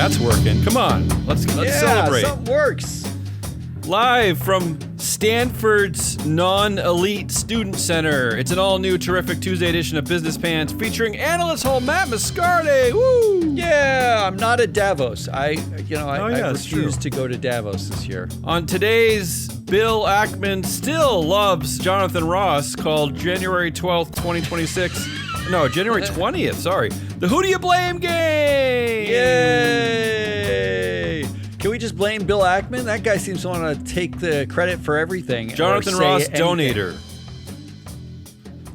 That's working. Come on, let's celebrate. Something works. Live from Stanford's non-elite student center. It's an all-new, terrific Tuesday edition of Business Pants featuring analyst hall Matt Moscardi. Woo! Yeah, I'm not at Davos. I refuse to go to Davos this year. On today's Bill Ackman still loves Jonathan Ross, called January 12th, 2026. No, January 20th, sorry. The Who Do You Blame game! Yay! Can we just blame Bill Ackman? That guy seems to want to take the credit for everything. Jonathan Ross, donator.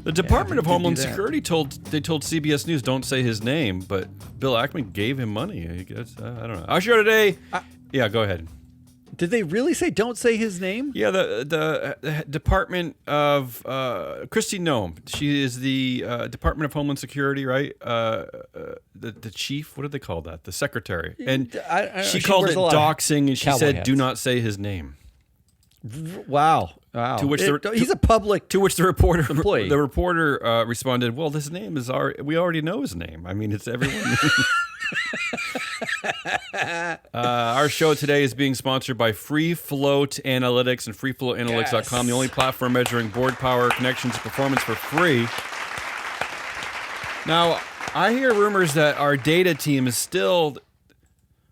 The Department of Homeland Security told CBS News don't say his name, but Bill Ackman gave him money. I guess, I don't know. Our show today. Yeah, go ahead. Did they really say don't say his name? Yeah, the Department of Kristi Noem. She is the Department of Homeland Security, right? The chief. What do they call that? The secretary. And she called it doxing, and she said, "Do not say his name." Wow. To which he's a public. To which the reporter employee. The reporter responded, "Well, his name is we already know his name. I mean, it's everyone." Our show today is being sponsored by Free Float Analytics and freefloatanalytics.com, the only platform measuring board power, connections, performance for free. Now, I hear rumors that our data team is still.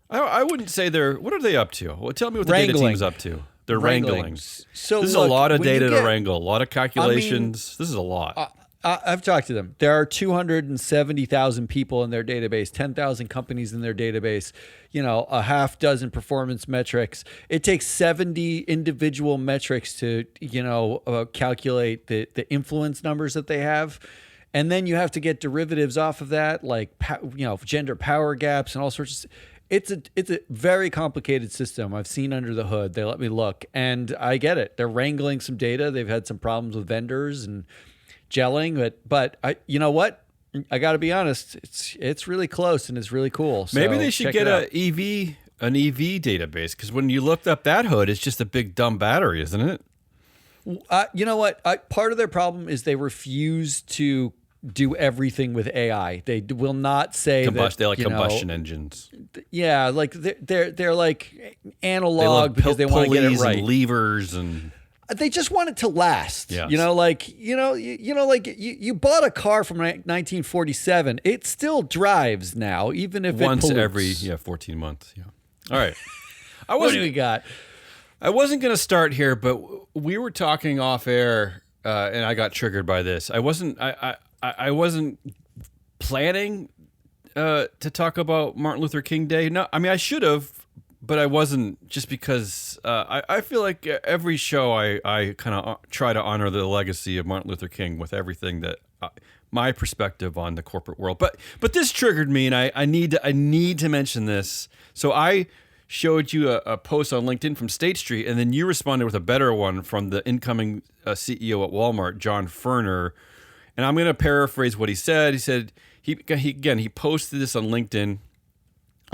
I wouldn't say they're. What are they up to? Well, tell me what the data team is up to. They're wrangling. So this is a lot of data to wrangle, a lot of calculations. This is a lot. I've talked to them. There are 270,000 people in their database, 10,000 companies in their database, a half dozen performance metrics. It takes 70 individual metrics to, calculate the influence numbers that they have. And then you have to get derivatives off of that, like, gender power gaps and all sorts of. It's a very complicated system. I've seen under the hood. They let me look, and I get it. They're wrangling some data. They've had some problems with vendors and gelling, but you know what? I got to be honest. It's really close and it's really cool. So maybe they should get an EV database, because when you looked up that hood, it's just a big dumb battery, isn't it? You know what? Part of their problem is they refuse to do everything with AI. They will not say that they like combustion engines. Yeah, like they're like analog because they want to get it right. And levers and. They just want it to last. Yes. You bought a car from 1947. It still drives now, even if once it pollutes. every 14 months. Yeah. All right. What do we got? I wasn't going to start here, but we were talking off air, and I got triggered by this. I wasn't planning to talk about Martin Luther King Day. No, I mean I should have. But I wasn't, just because I feel like every show I kind of try to honor the legacy of Martin Luther King with everything that my perspective on the corporate world. But this triggered me, and I need to mention this. So I showed you a post on LinkedIn from State Street, and then you responded with a better one from the incoming CEO at Walmart, John Furner. And I'm going to paraphrase what he said. He said he posted this on LinkedIn,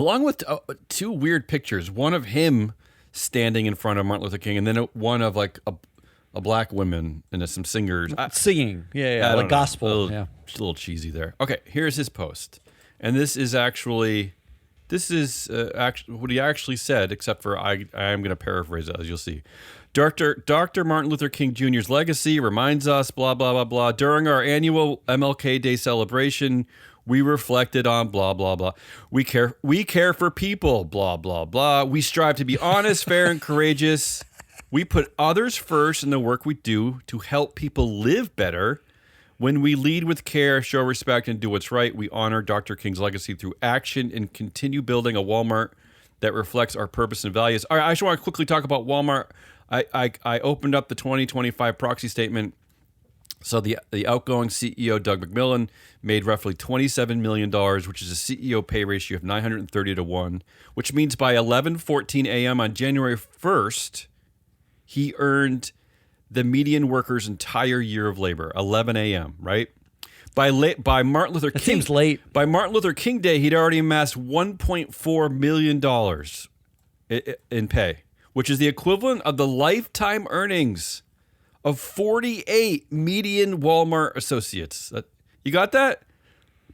along with two weird pictures, one of him standing in front of Martin Luther King, and then one of like a black woman and some singers. Singing. Yeah, like gospel. A little cheesy there. Okay, here's his post. And this is actually what he actually said, except for I am going to paraphrase it, as you'll see. Dr. Martin Luther King Jr.'s legacy reminds us, blah, blah, blah, blah. During our annual MLK Day celebration, we reflected on blah, blah, blah. We care for people, blah, blah, blah. We strive to be honest, fair, and courageous. We put others first in the work we do to help people live better. When we lead with care, show respect, and do what's right, we honor Dr. King's legacy through action and continue building a Walmart that reflects our purpose and values. All right, I just want to quickly talk about Walmart. I opened up the 2025 proxy statement. So the outgoing CEO, Doug McMillon, made roughly $27 million, which is a CEO pay ratio of 930 to 1, which means by 11:14 a.m. on January 1st, he earned the median worker's entire year of labor, 11 a.m., right? By Martin Luther King, seems late. By Martin Luther King Day, he'd already amassed $1.4 million in pay, which is the equivalent of the lifetime earnings of 48 median Walmart associates. You got that?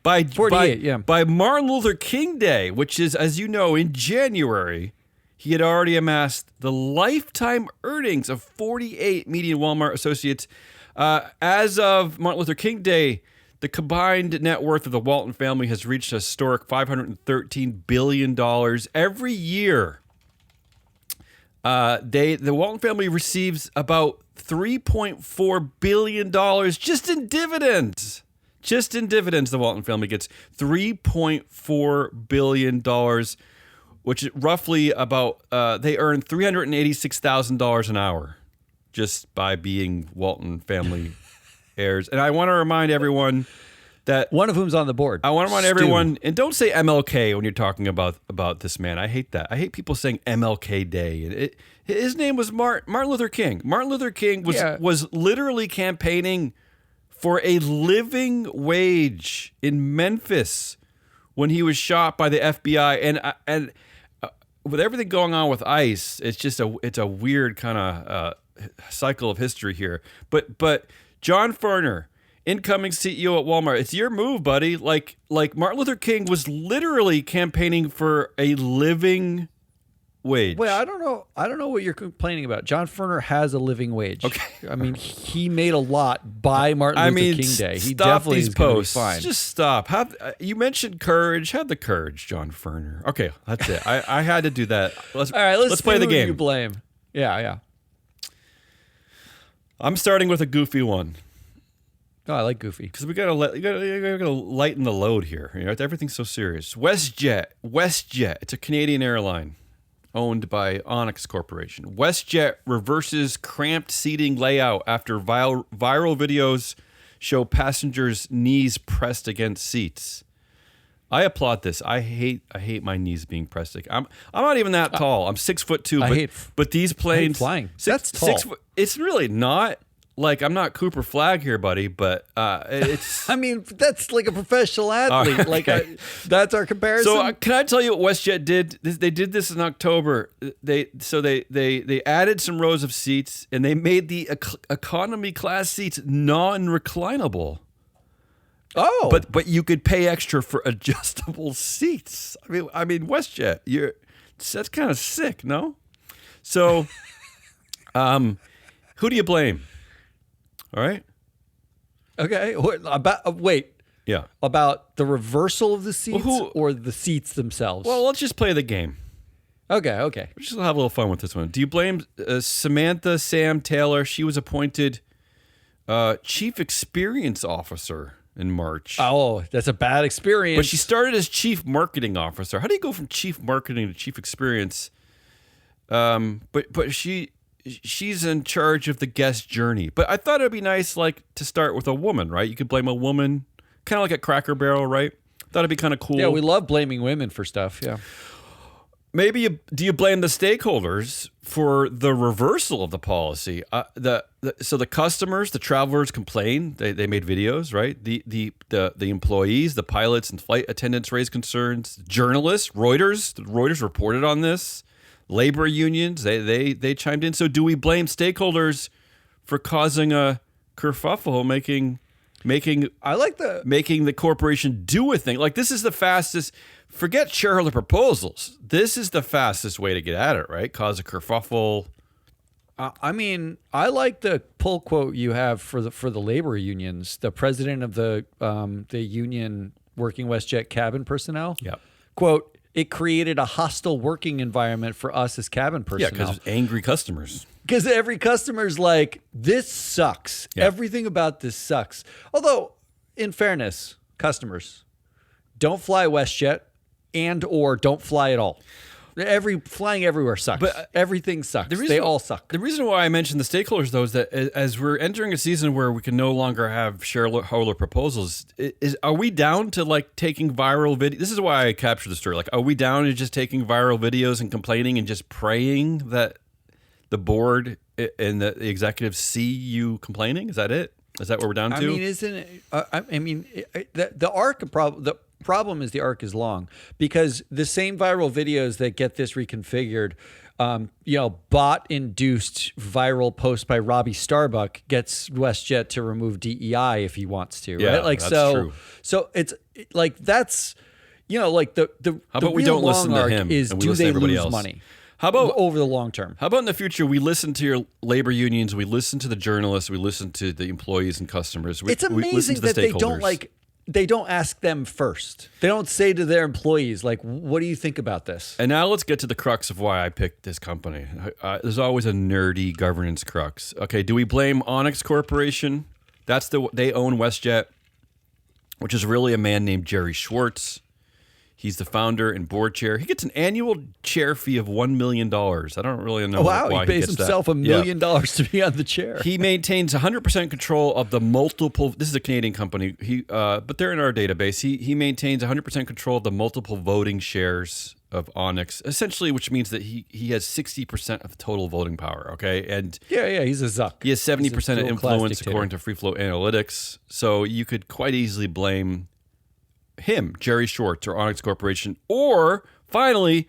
by 48, yeah. by Martin Luther King Day, which is, as you know, in January, he had already amassed the lifetime earnings of 48 median Walmart associates. As of Martin Luther King Day, the combined net worth of the Walton family has reached a historic $513 billion. Every year, the Walton family receives about $3.4 billion just in dividends. Just in dividends, the Walton family gets $3.4 billion, which is roughly about, they earn $386,000 an hour just by being Walton family heirs. And I want to remind everyone that one of whom's on the board. I want to remind everyone, and don't say MLK when you're talking about this man. I hate that. I hate people saying MLK Day. His name was Martin Luther King. Martin Luther King was literally campaigning for a living wage in Memphis when he was shot by the FBI. And with everything going on with ICE, it's a weird kind of cycle of history here. But John Furner, incoming CEO at Walmart, it's your move, buddy. Like Martin Luther King was literally campaigning for a living wage. Well, I don't know what you're complaining about. John Furner has a living wage. Okay. I mean, he made a lot by Martin Luther King Day. He stop definitely these is gonna be posts. fine. Just stop. You mentioned courage. Have the courage, John Furner. Okay, that's it. I had to do that. All right, let's play the game. You blame. Yeah. I'm starting with a goofy one. Oh, I like Goofy. Because we gotta lighten the load here. You know, everything's so serious. WestJet. It's a Canadian airline owned by Onyx Corporation. WestJet reverses cramped seating layout after viral videos show passengers' knees pressed against seats. I applaud this. I hate my knees being pressed. I'm not even that tall. I'm 6'2". But these planes flying. That's tall. 6 foot. It's really not. Like, I'm not Cooper Flagg here, buddy, but it's... I mean, that's like a professional athlete. Right, like, okay. that's our comparison. So can I tell you what WestJet did? They did this in October. They added some rows of seats, and they made the economy class seats non-reclinable. Oh. But you could pay extra for adjustable seats. I mean WestJet, that's kind of sick, no? So, who do you blame? All right. Okay. Wait. Yeah. About the reversal of the seats or the seats themselves? Well, let's just play the game. Okay. We'll just have a little fun with this one. Do you blame Samantha Sam Taylor? She was appointed Chief Experience Officer in March. Oh, that's a bad experience. But she started as Chief Marketing Officer. How do you go from Chief Marketing to Chief Experience? But she's in charge of the guest journey. But I thought it'd be nice, like, to start with a woman, right? You could blame a woman, kind of like at Cracker Barrel, right? Thought it'd be kind of cool. Yeah, we love blaming women for stuff. Yeah. Maybe do you blame the stakeholders for the reversal of the policy? So the customers, the travelers complained. They made videos, right? The employees, the pilots and flight attendants raised concerns. Journalists, Reuters reported on this. Labor unions, they chimed in. So do we blame stakeholders for causing a kerfuffle, making the corporation do a thing? Like, this is the fastest. Forget shareholder proposals. This is the fastest way to get at it, right? Cause a kerfuffle. I mean, I like the pull quote you have for the labor unions. The president of the union working WestJet cabin personnel. Yeah. Quote, "It created a hostile working environment for us as cabin personnel." Yeah, because angry customers. Because every customer's like, this sucks. Yeah. Everything about this sucks. Although, in fairness, customers, don't fly WestJet or don't fly at all. Flying everywhere sucks. But everything sucks. They all suck. The reason why I mentioned the stakeholders, though, is that as we're entering a season where we can no longer have shareholder proposals, are we down to, like, taking viral videos? This is why I captured the story. Like, are we down to just taking viral videos and complaining and just praying that the board and the executives see you complaining? Is that it? Is that what we're down to? I mean, isn't it? The problem is the arc is long, because the same viral videos that get this reconfigured bot-induced viral post by Robbie Starbuck gets WestJet to remove DEI if he wants to, Yeah, right? Like, that's so, true. so it's like, that's, like the How about we real don't listen long to arc him is, and we do listen to they everybody lose else? money How about over the long term? How about in the future we listen to your labor unions, we listen to the journalists, we listen to the employees and customers. It's we listen amazing to the that stakeholders. they don't ask them first. They don't say to their employees, like, what do you think about this? And now let's get to the crux of why I picked this company. There's always a nerdy governance crux. Okay, do we blame Onyx Corporation? They own WestJet, which is really a man named Jerry Schwartz. He's the founder and board chair. He gets an annual chair fee of $1 million. I don't really know why he pays gets himself that. $1 million to be on the chair. He maintains 100% control of the multiple. This is a Canadian company. But they're in our database. He maintains 100% control of the multiple voting shares of Onyx, essentially, which means that he has 60% of total voting power. Okay, and yeah, he's a Zuck. he has 70% of dual-class influence dictator. according to Free Flow Analytics. So you could quite easily blame him, Jerry Schwartz, or Onyx Corporation. Or finally,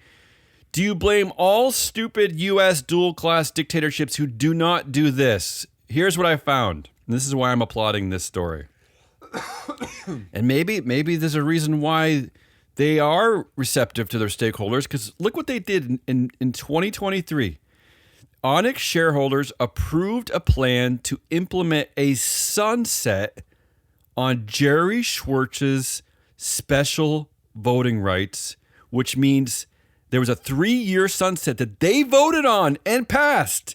do you blame all stupid U.S. dual-class dictatorships who do not do this? Here's what I found. And this is why I'm applauding this story. And maybe there's a reason why they are receptive to their stakeholders, because look what they did in 2023. Onyx shareholders approved a plan to implement a sunset on Jerry Schwartz's special voting rights, which means there was a 3-year sunset that they voted on and passed,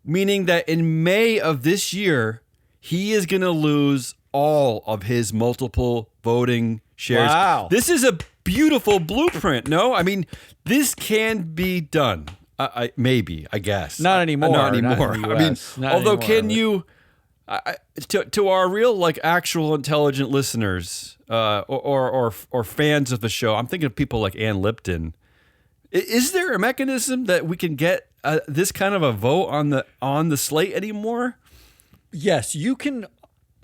meaning that in May of this year, he is going to lose all of his multiple voting shares. Wow. This is a beautiful blueprint. No, I mean, this can be done. Maybe, I guess. Not anymore. Not anymore. Not in the I mean, US. Not although anymore, can but- you, to our real, like, actual intelligent listeners or fans of the show, I'm thinking of people like Ann Lipton. Is there a mechanism that we can get this kind of a vote on the slate anymore? Yes, you can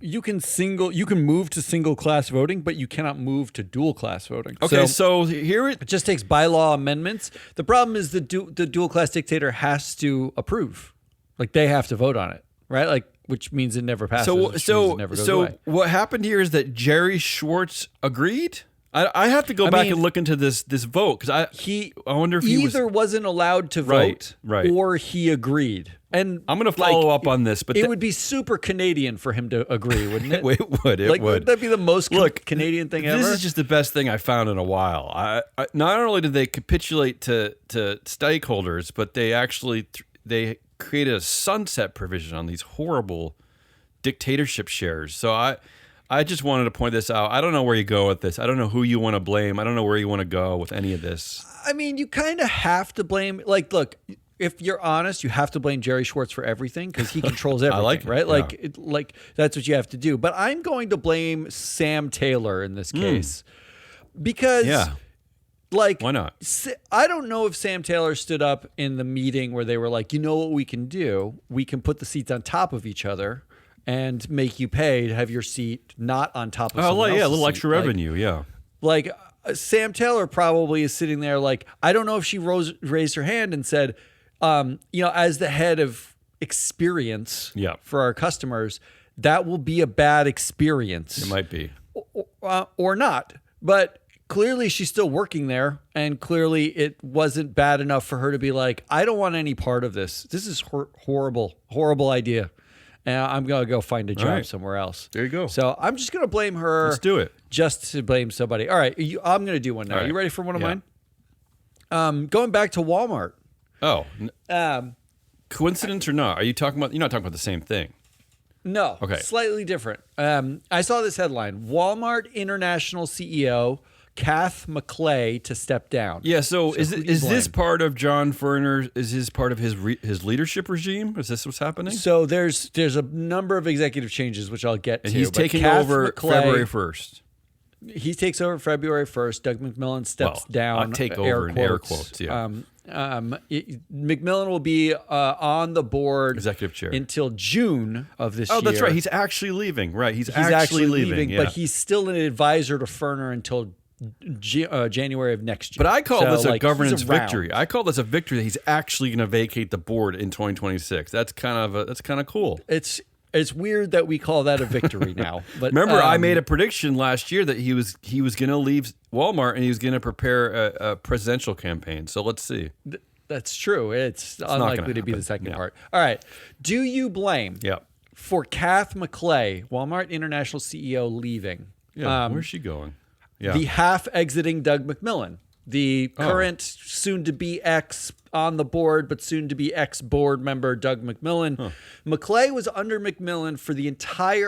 move to single class voting, but you cannot move to dual class voting. Okay, so here it just takes bylaw amendments. The problem is the dual class dictator has to approve. Like, they have to vote on it, right? Like, which means it never passes. which means it never goes away. What happened here is that Jerry Schwartz agreed. I have to go back and look into this vote, because I wonder if he wasn't allowed to vote, right, or he agreed. And I'm going to follow up on this, but it would be super Canadian for him to agree, wouldn't it? It would. Wouldn't that be the most Canadian thing ever? This is just the best thing I found in a while. I not only did they capitulate to stakeholders, but they actually they created a sunset provision on these horrible dictatorship shares. So I just wanted to point this out. I don't know where you go with this. I don't know who you want to blame. I don't know where you want to go with any of this. I mean, you kind of have to blame. Like, look, if you're honest, you have to blame Jerry Schwartz for everything, because he controls everything. like it, right? yeah. Like that's what you have to do. But I'm going to blame Sam Taylor in this case, because like, why not? I don't know if Sam Taylor stood up in the meeting where they were like, you know what we can do? We can put the seats on top of each other and make you pay to have your seat not on top of someone else's a little seat. extra revenue, yeah. Like, Sam Taylor probably is sitting there like, I don't know if she raised her hand and said, as the head of experience for our customers, that will be a bad experience. It might be. Or not. But clearly she's still working there, and clearly it wasn't bad enough for her to be like, I don't want any part of this. This is horrible, horrible idea. And I'm going to go find a job somewhere else. There you go. So I'm just going to blame her. Let's do it. Just to blame somebody. All right. I'm going to do one now. Right. You ready for one of mine? Going back to Walmart. Oh. Coincidence or not? You're not talking about the same thing. No. Okay. Slightly different. I saw this headline. Walmart International CEO Kath McClay to step down. Yeah, so is this part of John Furner? Is this part of his leadership regime? Is this what's happening? So there's a number of executive changes, which I'll get to. And he's taking Kath over McClay, February 1st. He takes over February 1st. Doug McMillon steps down. Take over in air quotes, yeah. McMillan will be on the board, executive chair, until June of this year. Oh, that's right. He's actually leaving. Right. He's actually leaving. Yeah. But he's still an advisor to Furner until January of next year. But I call this a governance he's around. victory. I call this a victory that he's actually going to vacate the board in 2026. That's kind of cool. It's weird that we call that a victory now. But remember, I made a prediction last year that he was going to leave Walmart and he was going to prepare a presidential campaign. So let's see. That's true. It's unlikely to be the second part. All right. Do you blame for Kath McClay, Walmart International CEO, leaving? Yeah. Where's she going? Yeah. The half exiting Doug McMillon, the current soon to be ex on the board, but soon to be ex board member Doug McMillon. McClay was under McMillon for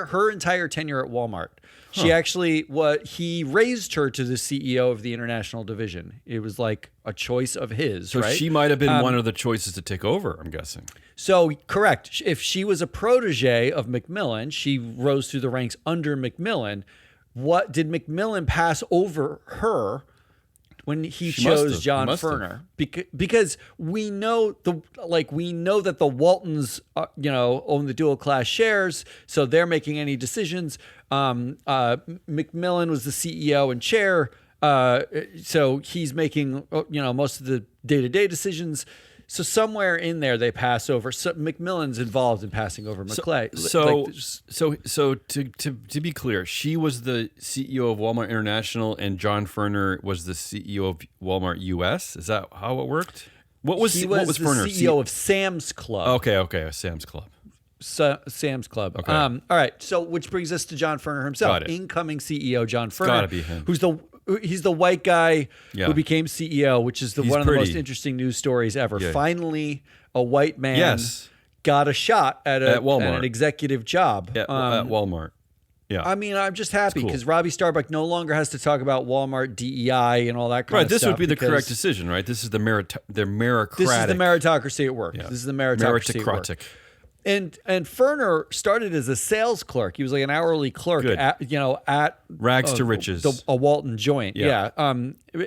her entire tenure at Walmart. She actually he raised her to the CEO of the international division. It was like a choice of his. So right? she might have been one of the choices to take over, I'm guessing. So correct. If she was a protege of McMillon, she rose through the ranks under McMillon. What did McMillon pass over her when he chose John Furner? Because we know that the Waltons own the dual class shares, so they're making any decisions. McMillon was the CEO and chair, so he's making most of the day-to-day decisions. So somewhere in there they pass over. So McMillon's involved in passing over McClay. So to be clear, she was the CEO of Walmart International, and John Furner was the CEO of Walmart US. Is that how it worked? What was the Furner? CEO of Sam's Club. Okay, Sam's Club. Sam's Club. Okay. All right. So which brings us to John Furner himself, Got it. incoming CEO John Furner. Got to be him. He's the white guy who became CEO, which is one of the most interesting news stories ever. Yeah. Finally, a white man got a shot at an executive job at Walmart. Yeah. I mean, I'm just happy because Robbie Starbuck no longer has to talk about Walmart DEI and all that kind of stuff. Right, this would be the correct decision, right? This is the meritocratic. This is the meritocracy at work. Yeah. This is the meritocracy at work. And Furner started as a sales clerk. He was like an hourly clerk at rags to riches, a Walton joint. Yeah.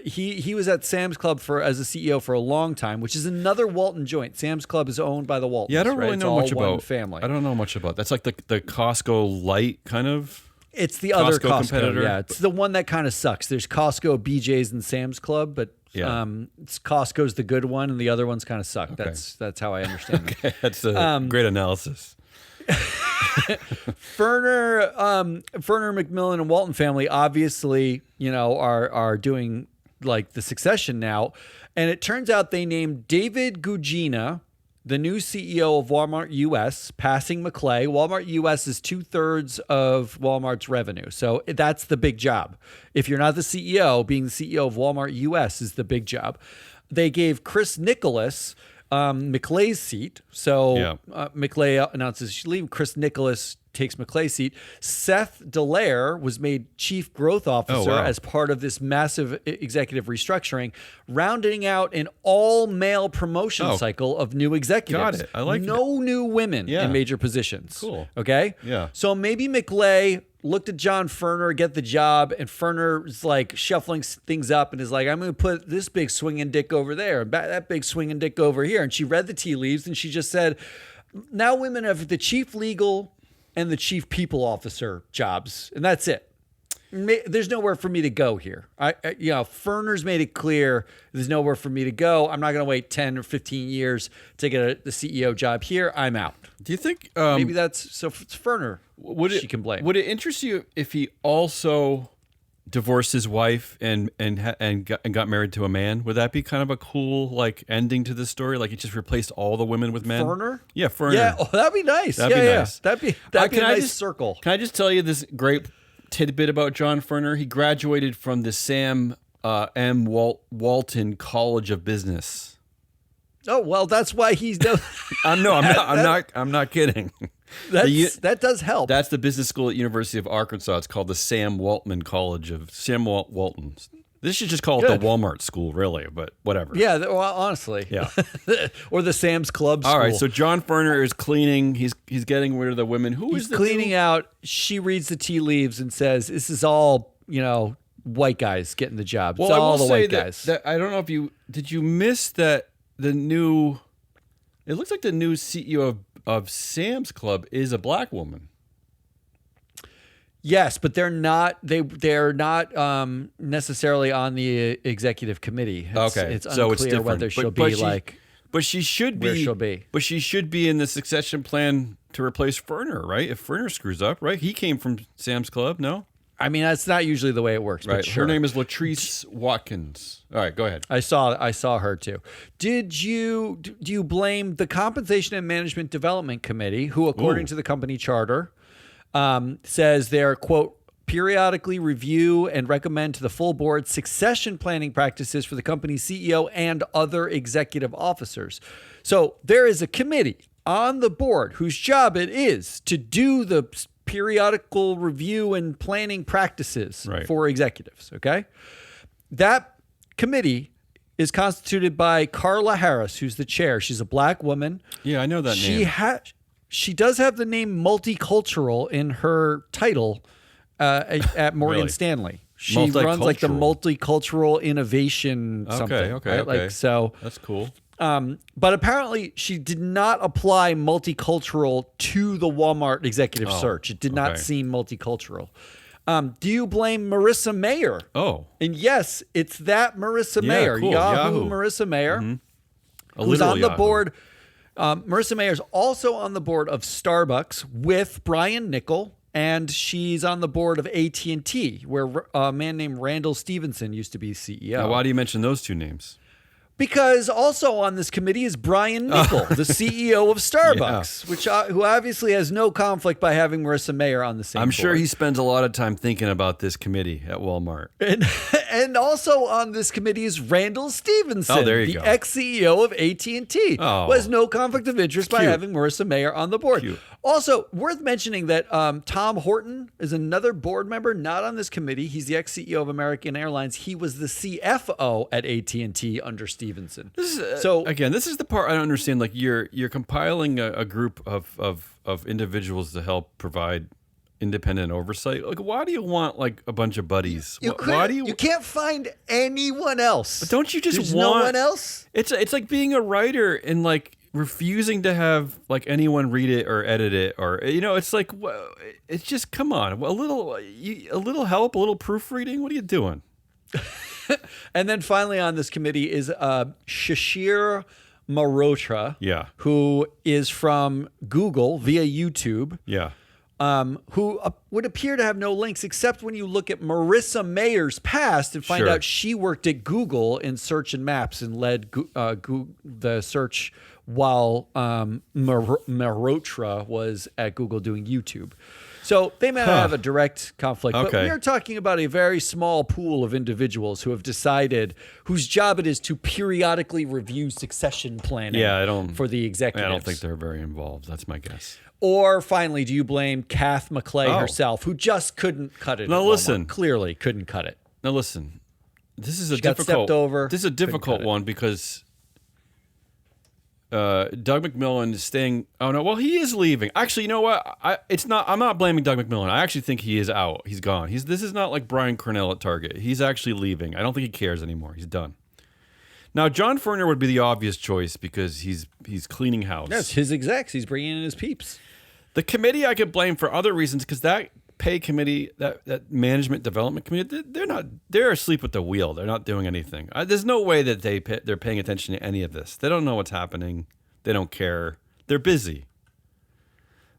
He was at Sam's Club as a CEO for a long time, which is another Walton joint. Sam's Club is owned by the Waltons. Yeah, I don't really know much about family. I don't know much about. That's like the Costco light kind of. It's the other Costco competitor. Yeah, it's the one that kind of sucks. There's Costco, BJ's, and Sam's Club, but Costco's the good one, and the other ones kind of suck. Okay. That's how I understand it. Okay, that's a great analysis. Furner, McMillon, and Walton family obviously, are doing like the succession now, and it turns out they named David Gugina the new CEO of Walmart US, passing McClay. Walmart US is 2/3 of Walmart's revenue. So that's the big job. If you're not the CEO, being the CEO of Walmart US is the big job. They gave Chris Nicholas McClay's seat. So McClay announces she's leaving. Chris Nicholas takes McClay's seat. Seth Dallaire was made chief growth officer as part of this massive executive restructuring, rounding out an all-male promotion cycle of new executives. Got it. I like no new women in major positions. Cool. Okay? Yeah. So maybe McClay looked at John Furner get the job, and Furner's like shuffling things up and is like, I'm going to put this big swinging dick over there and that big swinging dick over here. And she read the tea leaves and she just said, now women have the chief legal and the chief people officer jobs, and that's it. There's nowhere for me to go here. Furner's made it clear there's nowhere for me to go. I'm not going to wait 10 or 15 years to get the CEO job here. I'm out. Do you think maybe that's so? It's Furner. She can blame. Would it interest you if he also divorced his wife and got married to a man? Would that be kind of a cool like ending to the story? Like he just replaced all the women with men. Furner? Yeah, Furner. Yeah, that'd be nice. That'd be nice. That'd be a nice circle. Can I just tell you this great tidbit about John Furner? He graduated from the Sam M. Walton College of Business. Oh well, that's why he's. I'm not kidding. That does help. That's the business school at University of Arkansas. It's called the Sam Walton College of Sam Walton. This should just call it the Walmart school, really, but whatever. Yeah, well, honestly. Yeah. Or the Sam's Club school. All right, so John Furner is cleaning. He's getting rid of the women. He's cleaning out. She reads the tea leaves and says, this is all, white guys getting the job. It's all the white guys. That, I don't know if did you miss that it looks like the new CEO of Sam's Club is a black woman. Yes, but they're not. They're not necessarily on the executive committee. Okay, it's so unclear it's different. whether she'll But be like. But she should be. Where she'll be. But she should be in the succession plan to replace Ferner, right? If Ferner screws up, right? He came from Sam's Club, no? I mean, that's not usually the way it works. Right. But sure. Her name is Latrice Watkins. All right, go ahead. I saw her too. Do you blame the Compensation and Management Development Committee, who, according to the company charter, says they're, quote, periodically review and recommend to the full board succession planning practices for the company's CEO and other executive officers. So there is a committee on the board whose job it is to do the periodical review and planning practices for executives. Okay. That committee is constituted by Carla Harris, who's the chair. She's a black woman. Yeah, I know that name. She does have the name multicultural in her title at Morgan Stanley. She runs like the multicultural innovation something. Okay. Like, so that's cool. But apparently she did not apply multicultural to the Walmart executive search. It did not seem multicultural. Do you blame Marissa Mayer? Oh. And yes, it's that Marissa Mayer, cool. Yahoo Marissa Mayer, who's on the board. Marissa Mayer is also on the board of Starbucks with Brian Niccol, and she's on the board of AT&T, where a man named Randall Stevenson used to be CEO. Now, why do you mention those two names? Because also on this committee is Brian Niccol, the CEO of Starbucks, who obviously has no conflict by having Marissa Mayer on the same board. I'm sure he spends a lot of time thinking about this committee at Walmart. And also on this committee is Randall Stevenson, the ex-CEO of AT&T, who has no conflict of interest by having Marissa Mayer on the board. Cute. Also, worth mentioning that Tom Horton is another board member, not on this committee. He's the ex-CEO of American Airlines. He was the CFO at AT&T under Stevenson. This is the part I don't understand. Like you're compiling a group of individuals to help provide independent oversight. Like, why do you want like a bunch of buddies? Why do you can't find anyone else? But don't you just There's want no one else? It's like being a writer and like refusing to have like anyone read it or edit it, or it's like it's just, come on, a little help, a little proofreading. What are you doing? And then finally on this committee is Shashir Mehrotra, who is from Google via YouTube, who would appear to have no links except when you look at Marissa Mayer's past and find out she worked at Google in search and maps and led the search while Mehrotra was at Google doing YouTube. So they may not have a direct conflict, but we are talking about a very small pool of individuals who have decided whose job it is to periodically review succession planning for the executives. I don't think they're very involved. That's my guess. Or finally, do you blame Kath McClay herself, who just couldn't cut it? Now listen, clearly couldn't cut it. Now listen, this is She got stepped over. This is a difficult one because Doug McMillon is staying. Oh no, well he is leaving. Actually, you know what? I'm not blaming Doug McMillon. I actually think he is out. He's gone. This is not like Brian Cornell at Target. He's actually leaving. I don't think he cares anymore. He's done. Now John Furner would be the obvious choice because he's cleaning house. That's his execs. He's bringing in his peeps. The committee I could blame for other reasons because that pay committee, that management development committee, they're asleep at the wheel. They're not doing anything. There's no way that they're paying attention to any of this. They don't know what's happening. They don't care. They're busy.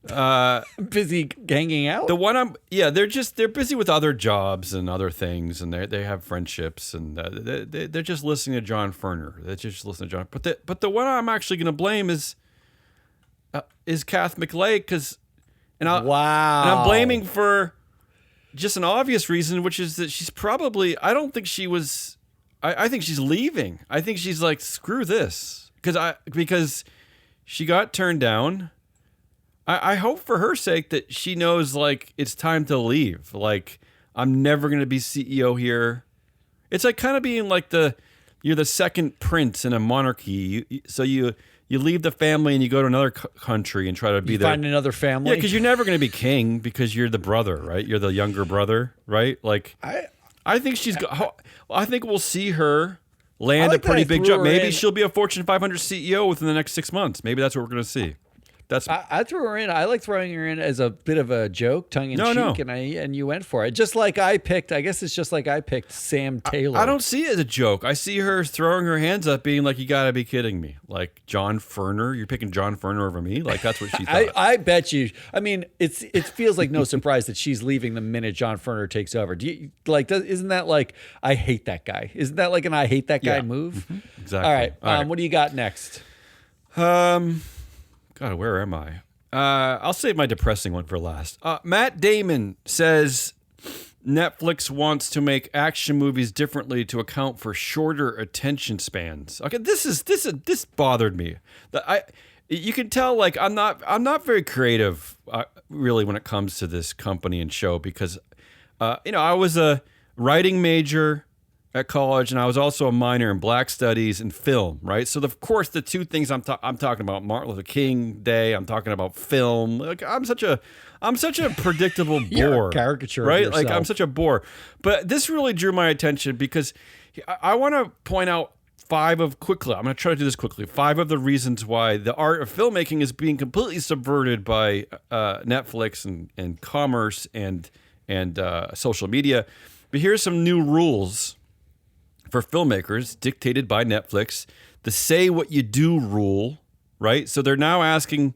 Busy hanging out. They're busy with other jobs and other things, and they have friendships, and they're just listening to John Furner. They're just listening to John. But the one I'm actually going to blame is Kath McClay and I'm blaming for just an obvious reason, which is that she's probably, I don't think she was, I think she's leaving. I think she's like, screw this. Because she got turned down. I hope for her sake that she knows like it's time to leave. Like, I'm never going to be CEO here. It's like kind of being like you're the second prince in a monarchy. So you leave the family and you go to another country and try to be there. Find another family. Yeah, because you're never going to be king because you're the brother, right? You're the younger brother, right? Like, I think I think we'll see her land a pretty big job. Maybe she'll be a Fortune 500 CEO within the next 6 months. Maybe that's what we're going to see. That's I threw her in. I like throwing her in as a bit of a joke, tongue in cheek, and you went for it. Just like I picked. I guess it's just like I picked Sam Taylor. I don't see it as a joke. I see her throwing her hands up, being like, "You got to be kidding me!" Like John Ferner. You're picking John Ferner over me. Like that's what she thought. I bet you. I mean, it feels like no surprise that she's leaving the minute John Ferner takes over. Do you like? Isn't that like I hate that guy? Isn't that like an I hate that guy move? Mm-hmm. Exactly. All right. What do you got next? God, where am I? I'll save my depressing one for last. Matt Damon says Netflix wants to make action movies differently to account for shorter attention spans. Okay, this bothered me. You can tell like I'm not very creative really when it comes to this company and show because I was a writing major at college, and I was also a minor in Black Studies and film, right? So, of course, the two things I'm talking about, Martin Luther King Day, I'm talking about film. Like, I'm such a predictable bore. You're a caricature right? of yourself. Like, I'm such a bore. But this really drew my attention because I want to point out I'm going to try to do this quickly. 5 of the reasons why the art of filmmaking is being completely subverted by Netflix and commerce and social media. But here's some new rules for filmmakers dictated by Netflix, the say what you do rule, right? So they're now asking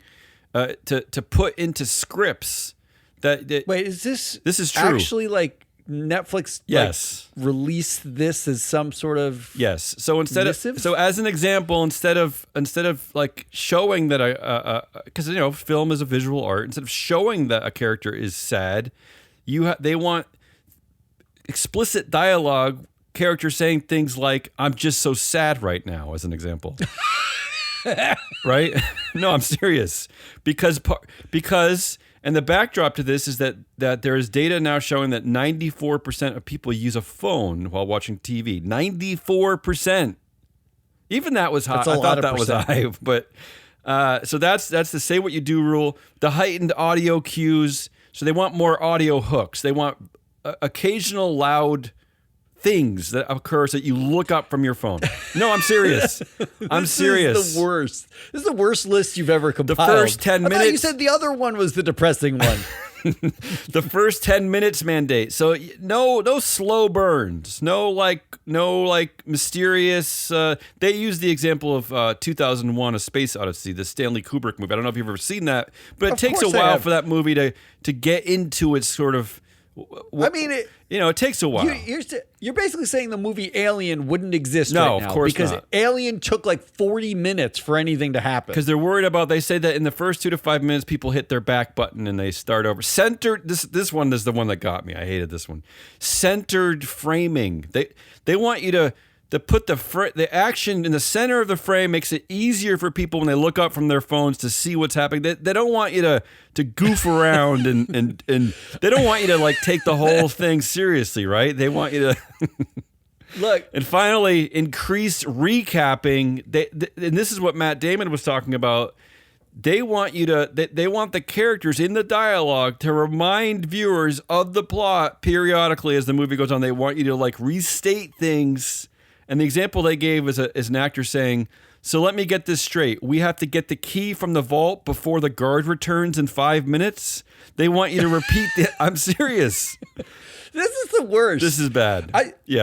to put into scripts that wait, is this is true. Actually like Netflix yes. released this as some sort of yes. So as an example, instead of like showing that because film is a visual art, instead of showing that a character is sad, they want explicit dialogue. Character saying things like "I'm just so sad right now" as an example, right? No, I'm serious because and the backdrop to this is that there is data now showing that 94% of people use a phone while watching TV. 94%. Even that was high. I thought that was high, but so that's the say what you do rule. The heightened audio cues. So they want more audio hooks. They want occasional loud things that occurs that you look up from your phone. No, I'm serious. I'm serious. This is the worst. This is the worst list you've ever compiled. The first 10 minutes. I thought you said the other one was the depressing one. The first 10 minutes mandate. So no slow burns. No mysterious. They use the example of 2001: A Space Odyssey, the Stanley Kubrick movie. I don't know if you've ever seen that, but it takes a while for that movie to get into its sort of. I mean, it takes a while. You're basically saying the movie Alien wouldn't exist right now. No, of course because not. Alien took like 40 minutes for anything to happen. Because they're worried about, they say that in the first 2 to 5 minutes, people hit their back button and they start over. This one is the one that got me. I hated this one. Centered framing. They want you to put the action in the center of the frame, makes it easier for people when they look up from their phones to see what's happening. They don't want you to goof around and they don't want you to like take the whole thing seriously, right? They want you to look. And finally, increased recapping. And this is what Matt Damon was talking about. They want they want the characters in the dialogue to remind viewers of the plot periodically as the movie goes on. They want you to like restate things. And the example they gave is an actor saying, "So let me get this straight. We have to get the key from the vault before the guard returns in 5 minutes." They want you to repeat that. I'm serious. This is the worst. This is bad.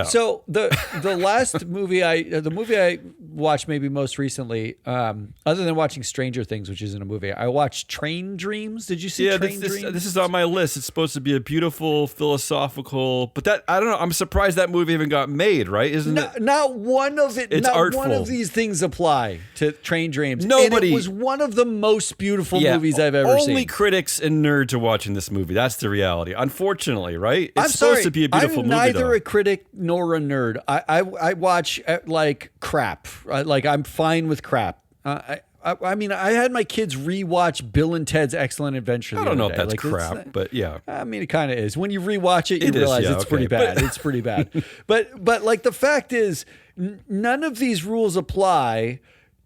So the last movie I watched maybe most recently, other than watching Stranger Things, which isn't a movie, I watched Train Dreams. Did you see Train Dreams? This is on my list. It's supposed to be a beautiful, philosophical, but I don't know. I'm surprised that movie even got made, right? Isn't it? Not one of it. It's not artful. One of these things apply to Train Dreams. Nobody. And it was one of the most beautiful movies I've ever seen. Only critics and nerds are watching this movie. That's the reality. Unfortunately, right? It's supposed to be a beautiful movie. I'm neither a critic nor a nerd. I watch like crap. Like I'm fine with crap. I mean, I had my kids rewatch Bill and Ted's Excellent Adventure. I don't know if that's crap, but yeah. I mean, it kind of is. When you rewatch it, you realize it's pretty bad. It's pretty bad. But like the fact is, none of these rules apply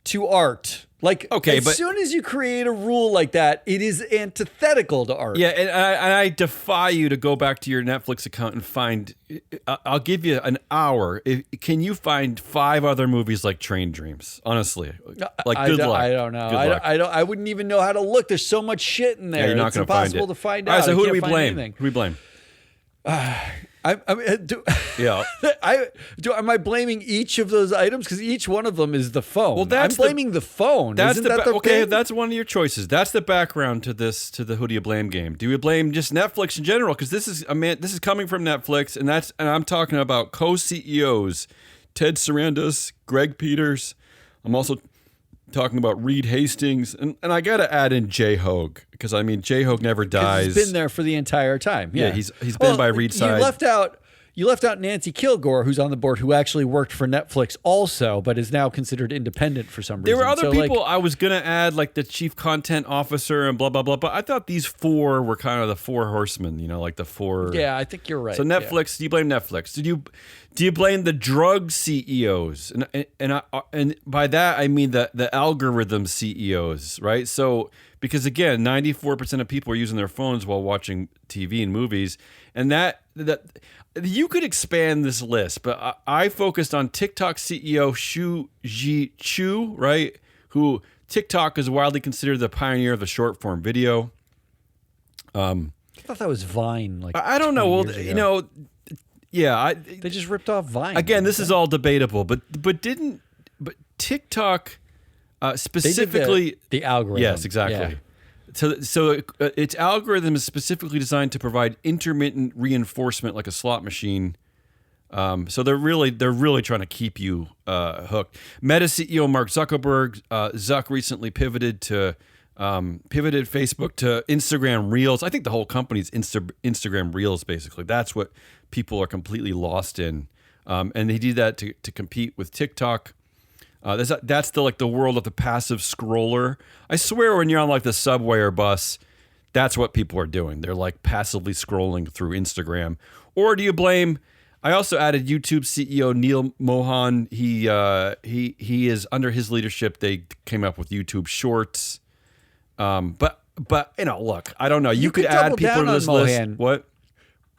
to art Like, Okay, as but- soon as you create a rule like that, it is antithetical to art. Yeah, and I defy you to go back to your Netflix account and find. I'll give you an hour. Can you find 5 other movies like Train Dreams? Honestly, like good luck. I don't know. Good luck. I wouldn't even know how to look. There's so much shit in there. Yeah, you're not It's going to find impossible it. to find All out. right, so I who do can't we find blame? anything. Who do we blame? Yeah. Am I blaming each of those items? Because each one of them is the phone. Well, that's I'm blaming the phone. That's Isn't the that the okay. thing? That's one of your choices. That's the background to this, to the who do you blame game. Do you blame just Netflix in general? Because this is this is coming from Netflix, and I'm talking about co-CEOs, Ted Sarandos, Greg Peters. I'm also talking about Reed Hastings, and I got to add in Jay Hogue, because I mean Jay Hogue never dies. He's been there for the entire time. Yeah, he's been by Reed's side. You left out Nancy Kilgore, who's on the board, who actually worked for Netflix also, but is now considered independent for some reason. There were other So, people I was going to add, like the chief content officer and blah, blah, blah. But I thought these 4 were kind of the 4 horsemen, like the 4. Yeah, I think you're right. So Netflix, do you blame Netflix? Do you blame the drug CEOs? And by that, I mean the algorithm CEOs, right? So, because again, 94% of people are using their phones while watching TV and movies. And that you could expand this list, but I focused on TikTok CEO Xu Zhiqiu, right? Who TikTok is widely considered the pioneer of the short form video. I thought that was Vine. Like I don't know. 20 Well, years ago. yeah. They just ripped off Vine. Again, this is all debatable, but TikTok specifically the algorithm. Yes, exactly. Yeah. So its algorithm is specifically designed to provide intermittent reinforcement like a slot machine. So they're really trying to keep you hooked. Meta CEO Mark Zuckerberg, Zuck recently pivoted Facebook to Instagram Reels. I think the whole company's Instagram Reels, basically. That's what people are completely lost in. And they did that to compete with TikTok. That's the world of the passive scroller. I swear, when you're on like the subway or bus, that's what people are doing. They're like passively scrolling through Instagram. Or do you blame? I also added YouTube CEO Neil Mohan. He is under his leadership. They came up with YouTube Shorts. But look, I don't know. You could add people to this list. What?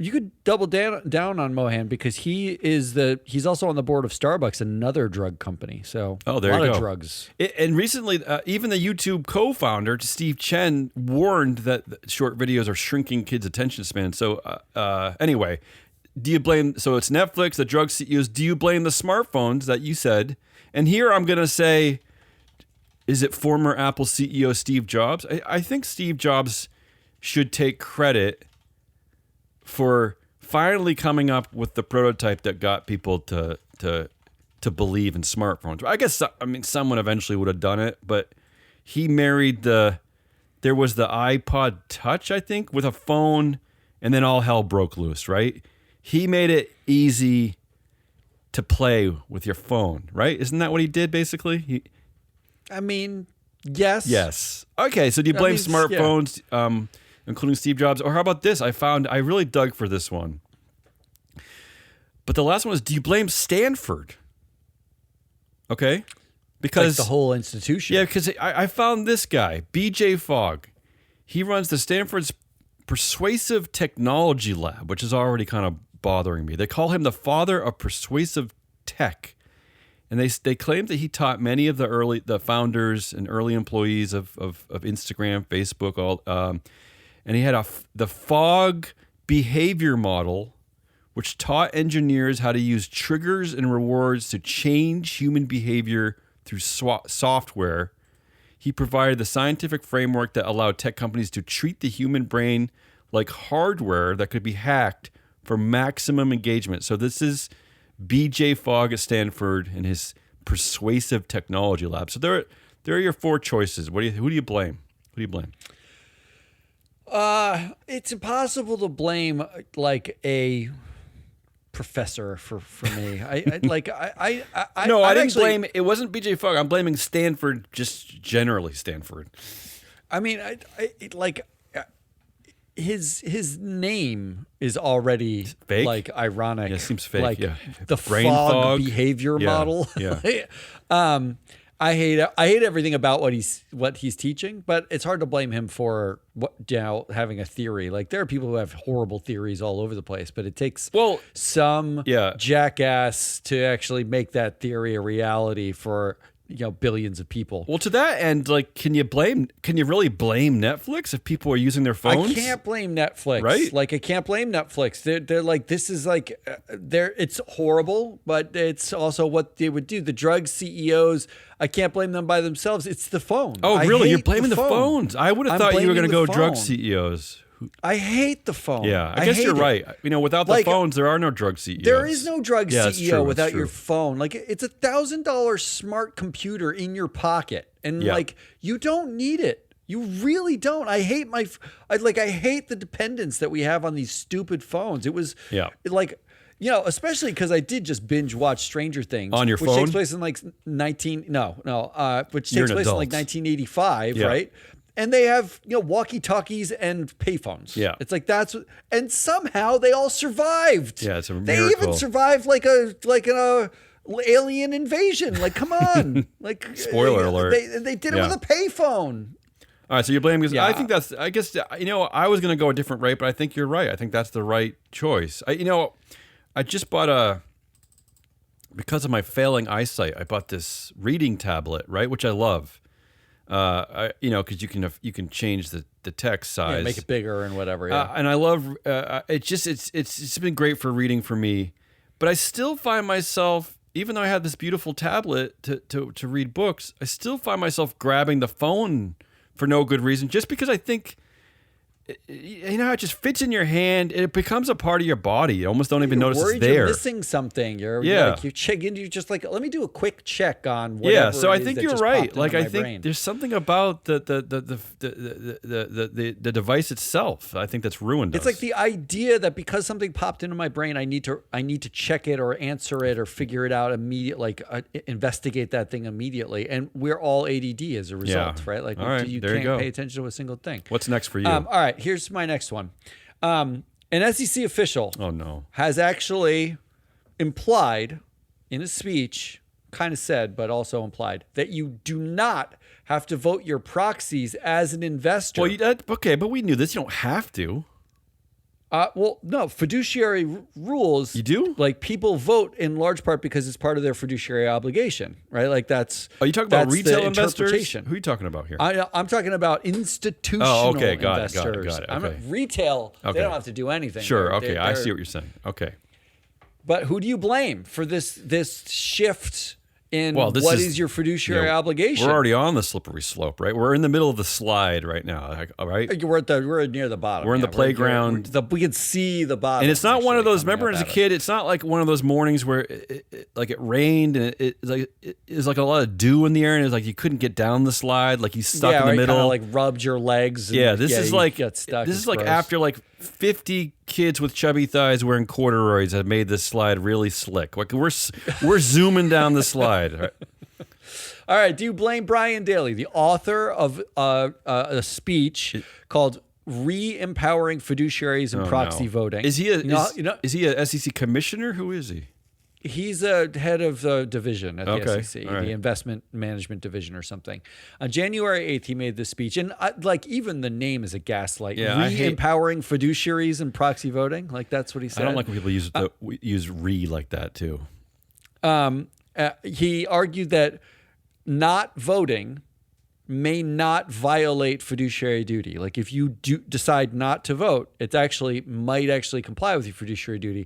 You could double down on Mohan, because he's also on the board of Starbucks, another drug company. So there a you lot go. of drugs. And recently, even the YouTube co-founder, Steve Chen, warned that short videos are shrinking kids' attention span. So anyway, do you blame? So it's Netflix, the drug CEOs. Do you blame the smartphones that you said? And here I'm going to say, is it former Apple CEO Steve Jobs? I think Steve Jobs should take credit for finally coming up with the prototype that got people to believe in smartphones. I guess someone eventually would have done it, but he married there was the iPod Touch, I think, with a phone, and then all hell broke loose, right? He made it easy to play with your phone, right? Isn't that what he did basically? Yes. Yes. Okay, so do you blame smartphones? Yeah. Including Steve Jobs? Or how about this? I really dug for this one. But the last one is, do you blame Stanford? Okay. Because like the whole institution. Yeah, because I found this guy, BJ Fogg. He runs the Stanford's Persuasive Technology Lab, which is already kind of bothering me. They call him the father of persuasive tech. And they claim that he taught many of the founders and early employees of Instagram, Facebook, and he had the Fogg behavior model, which taught engineers how to use triggers and rewards to change human behavior through software. He provided the scientific framework that allowed tech companies to treat the human brain like hardware that could be hacked for maximum engagement. So this is BJ Fogg at Stanford and his Persuasive Technology Lab. So there are your 4 choices. Who do you blame? Who do you blame? It's impossible to blame like a professor for me. I didn't blame. It wasn't BJ Fogg. I'm blaming Stanford, just generally Stanford. His name is already fake? like ironic. Yeah, it seems fake. Like yeah. the Brain fog fog behavior model. Yeah. I hate everything about what he's teaching, but it's hard to blame him for having a theory. Like there are people who have horrible theories all over the place, but it takes some jackass to actually make that theory a reality for billions of people. Well, to that end, like, can you really blame Netflix if people are using their phones? I can't blame Netflix. Right? Like, I can't blame Netflix. They're like, this is like, it's horrible, but it's also what they would do. The drug CEOs, I can't blame them by themselves. It's the phone. Oh, really? You're blaming the phones? I would have thought you were going to go drug CEOs. I hate the phone. Yeah, I guess you're right. Without the phones, there are no drug CEOs. There is no drug CEO without your phone. Like, it's $1,000 smart computer in your pocket, and like, you don't need it. You really don't. I hate I hate the dependence that we have on these stupid phones. It was especially because I did just binge watch Stranger Things on your which phone, takes place in like which takes place in like 1985, right? And they have, walkie-talkies and payphones. Yeah. It's like and somehow they all survived. Yeah, it's a They miracle. even survived like an alien invasion. Like, come on. Like, spoiler alert. They did it with a payphone. All right, so you're blaming I think I guess, I was going to go a different rate, but I think you're right. I think that's the right choice. I just bought because of my failing eyesight, I bought this reading tablet, right, which I love. Because you can change the text size, make it bigger and whatever. Yeah. And I love it's been great for reading for me, but I still find myself, even though I have this beautiful tablet to read books, I still find myself grabbing the phone for no good reason, just because I think. It just fits in your hand. It becomes a part of your body. You almost don't even notice it's there. You're missing something. You're checking. You're just like, let me do a quick check on whatever. Yeah, so I think you're right. Like, I think brain. there's something about the device itself. I think that's ruined us. It's like the idea that because something popped into my brain, I need to check it or answer it or figure it out immediately. Like investigate that thing immediately. And we're all ADD as a result, right? Like, you can't pay attention to a single thing. What's next for you? All right. Here's my next one. An SEC official has actually implied in a speech, kind of said, but also implied, that you do not have to vote your proxies as an investor. Well, okay, but we knew this. You don't have to. No, fiduciary rules. You do? Like, people vote in large part because it's part of their fiduciary obligation, right? Like, that's. Are you talking about retail investors? Who are you talking about here? I'm talking about institutional investors. Got it. Okay. Retail, they don't have to do anything. Sure. I see what you're saying. Okay. But who do you blame for this shift in what is your fiduciary obligation? We're already on the slippery slope, right? We're in the middle of the slide right now, all right? We're near the bottom. We're in the playground. We can see the bottom. And it's not one of those, remember as a kid, it's not like one of those mornings where it rained and it was like a lot of dew in the air and it was like you couldn't get down the slide, like you stuck in the middle. Kind of like rubbed your legs. This is like after like 50 kids with chubby thighs wearing corduroys have made this slide really slick. Like we're zooming down the slide. Right? All right. Do you blame Brian Daly, the author of a speech called "Re-Empowering Fiduciaries and Proxy Voting"? Is he a SEC commissioner? Who is he? He's a head of the division at the SEC, right. The investment management division or something. On January 8th, he made this speech. And even the name is a gaslight. Yeah, Re-empowering fiduciaries and proxy voting. Like, that's what he said. I don't like when people use re like that too. He argued that not voting may not violate fiduciary duty. Like, if you decide not to vote, it might actually comply with your fiduciary duty.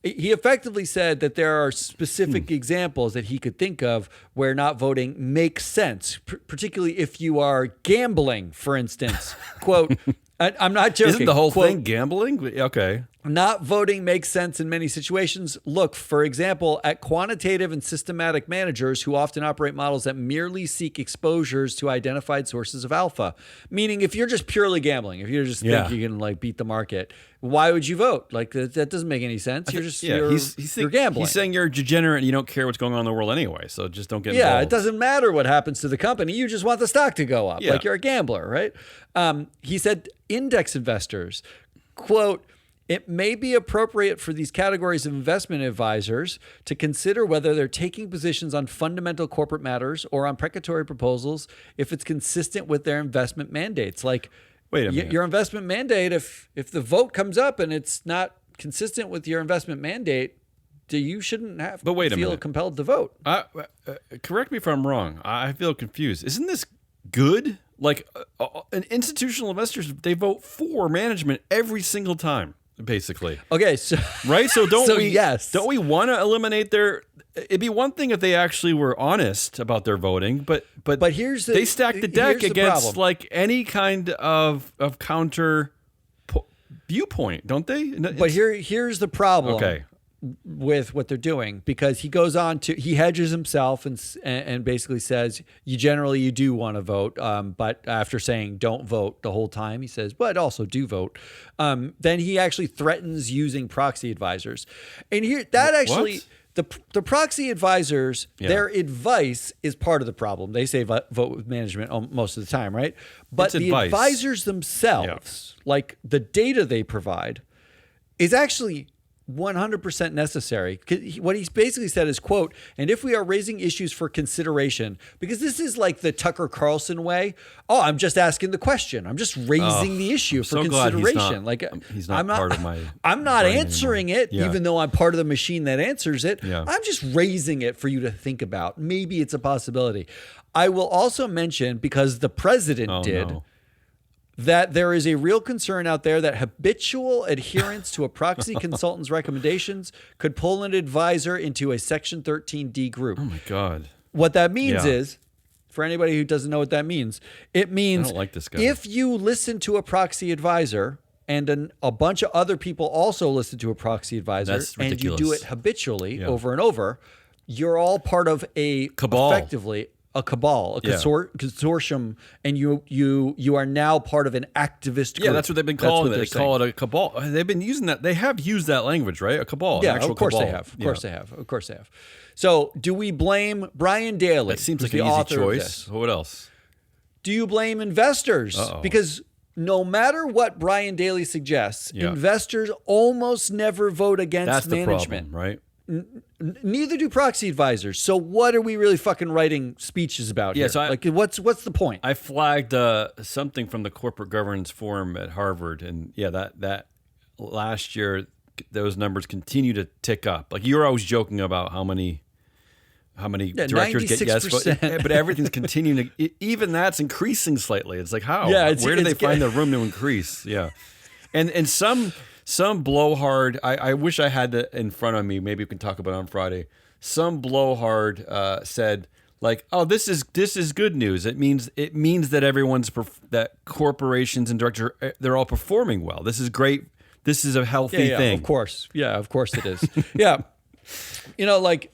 He effectively said that there are specific examples that he could think of where not voting makes sense, particularly if you are gambling, for instance. Quote, I'm not joking. Isn't the whole thing gambling? Okay. Not voting makes sense in many situations. Look, for example, at quantitative and systematic managers who often operate models that merely seek exposures to identified sources of alpha. Meaning, if you're just purely gambling, if you just think you can beat the market, why would you vote? Like, that doesn't make any sense. You're just you're gambling. He's saying you're a degenerate and you don't care what's going on in the world anyway. So just don't get involved. Yeah, it doesn't matter what happens to the company. You just want the stock to go up. Yeah. Like, you're a gambler, right? He said index investors, quote, It may be appropriate for these categories of investment advisors to consider whether they're taking positions on fundamental corporate matters or on precatory proposals if it's consistent with their investment mandates. Like, wait a minute. Your investment mandate, if the vote comes up and it's not consistent with your investment mandate, you shouldn't have to feel compelled to vote. Correct me if I'm wrong. I feel confused. Isn't this good? Like, institutional investors, they vote for management every single time, basically. Okay, so right. So don't we want to eliminate their? It'd be one thing if they actually were honest about their voting, but they stack the deck against like any kind of counter viewpoint, don't they? But here's the problem. Okay. With what they're doing, because he goes on to, he hedges himself and basically says you do want to vote, but after saying don't vote the whole time, he says but also do vote. Then he actually threatens using proxy advisors, and here that actually the proxy advisors, their advice is part of the problem. They say vote with management most of the time, right? But the advisors themselves, like the data they provide, is actually 100% necessary. What he's basically said is, quote, and if we are raising issues for consideration, because this is like the Tucker Carlson way. Oh, I'm just asking the question. I'm just raising the issue for consideration. He's not part of my. I'm not answering anymore. it, even though I'm part of the machine that answers it. Yeah. I'm just raising it for you to think about. Maybe it's a possibility. I will also mention, because the president that there is a real concern out there that habitual adherence to a proxy consultant's recommendations could pull an advisor into a Section 13D group. Oh, my God. What that means is, for anybody who doesn't know what that means, it means I don't like this guy. If you listen to a proxy advisor and a bunch of other people also listen to a proxy advisor, and you do it habitually over and over, you're all part of a cabal. Effectively a cabal, a consortium, and you are now part of an activist group. Yeah, that's what they've been calling it. They call it a cabal. They've been using that. They have used that language, right? A cabal. Yeah, of course they have. Of course they have. So, do we blame Brian Daly? That seems like an easy choice. What else? Do you blame investors? Because no matter what Brian Daly suggests, investors almost never vote against management. Problem, right? Neither do proxy advisors. So what are we really fucking writing speeches about here? So what's the point? I flagged something from the Corporate Governance Forum at Harvard, and that last year those numbers continue to tick up. Like, you're always joking about how many directors get yes votes, but everything's continuing to, even that's increasing slightly. It's like, how? Where do they find the room to increase? Yeah, and some blowhard, I wish I had that in front of me. Maybe we can talk about it on Friday. Some blowhard said, like, oh, this is good news. It means that that corporations and directors, they're all performing well. This is great. This is a healthy thing. Of course. Yeah, of course it is. Yeah. Like,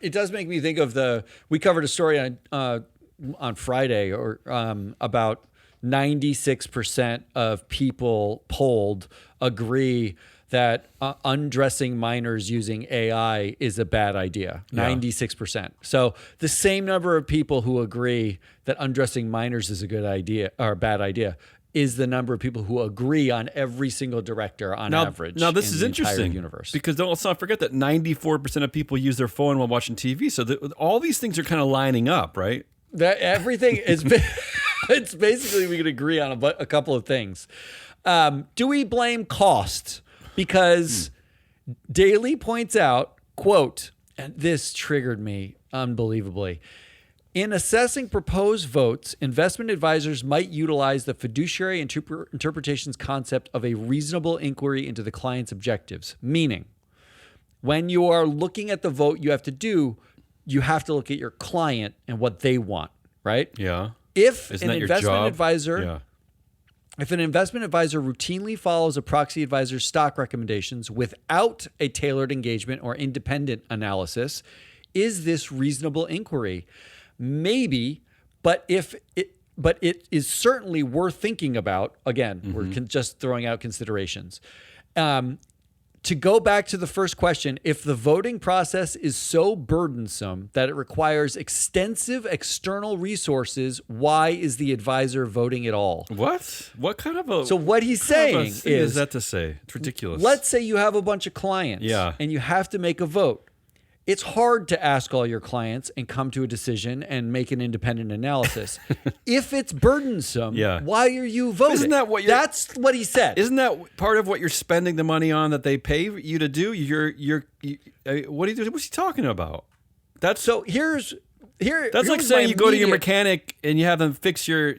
it does make me think of we covered a story on Friday about 96% of people polled agree that undressing minors using AI is a bad idea. 96%. So the same number of people who agree that undressing minors is a good idea or a bad idea is the number of people who agree on every single director on average. Now, this is interesting universe. Because let's not forget that 94% of people use their phone while watching TV. So all these things are kind of lining up, right? That everything is it's basically we can agree on a couple of things. Do we blame cost? Because Daly points out, quote, and this triggered me unbelievably. In assessing proposed votes, investment advisors might utilize the fiduciary interpretations concept of a reasonable inquiry into the client's objectives. Meaning, when you are looking at the vote you have to look at your client and what they want, right? Yeah. If an investment advisor routinely follows a proxy advisor's stock recommendations without a tailored engagement or independent analysis, is this reasonable inquiry? Maybe, but it is certainly worth thinking about. Again, we're just throwing out considerations. to go back to the first question, if the voting process is so burdensome that it requires extensive external resources, why is the advisor voting at all? What kind of a... So what he's saying is that to say? It's ridiculous. Let's say you have a bunch of clients and you have to make a vote. It's hard to ask all your clients and come to a decision and make an independent analysis. If it's burdensome, why are you voting? Isn't that what That's what he said. Isn't that part of what you're spending the money on that they pay you to do? What are you doing? What's he talking about? That's here's like saying you go to your mechanic and you have them fix your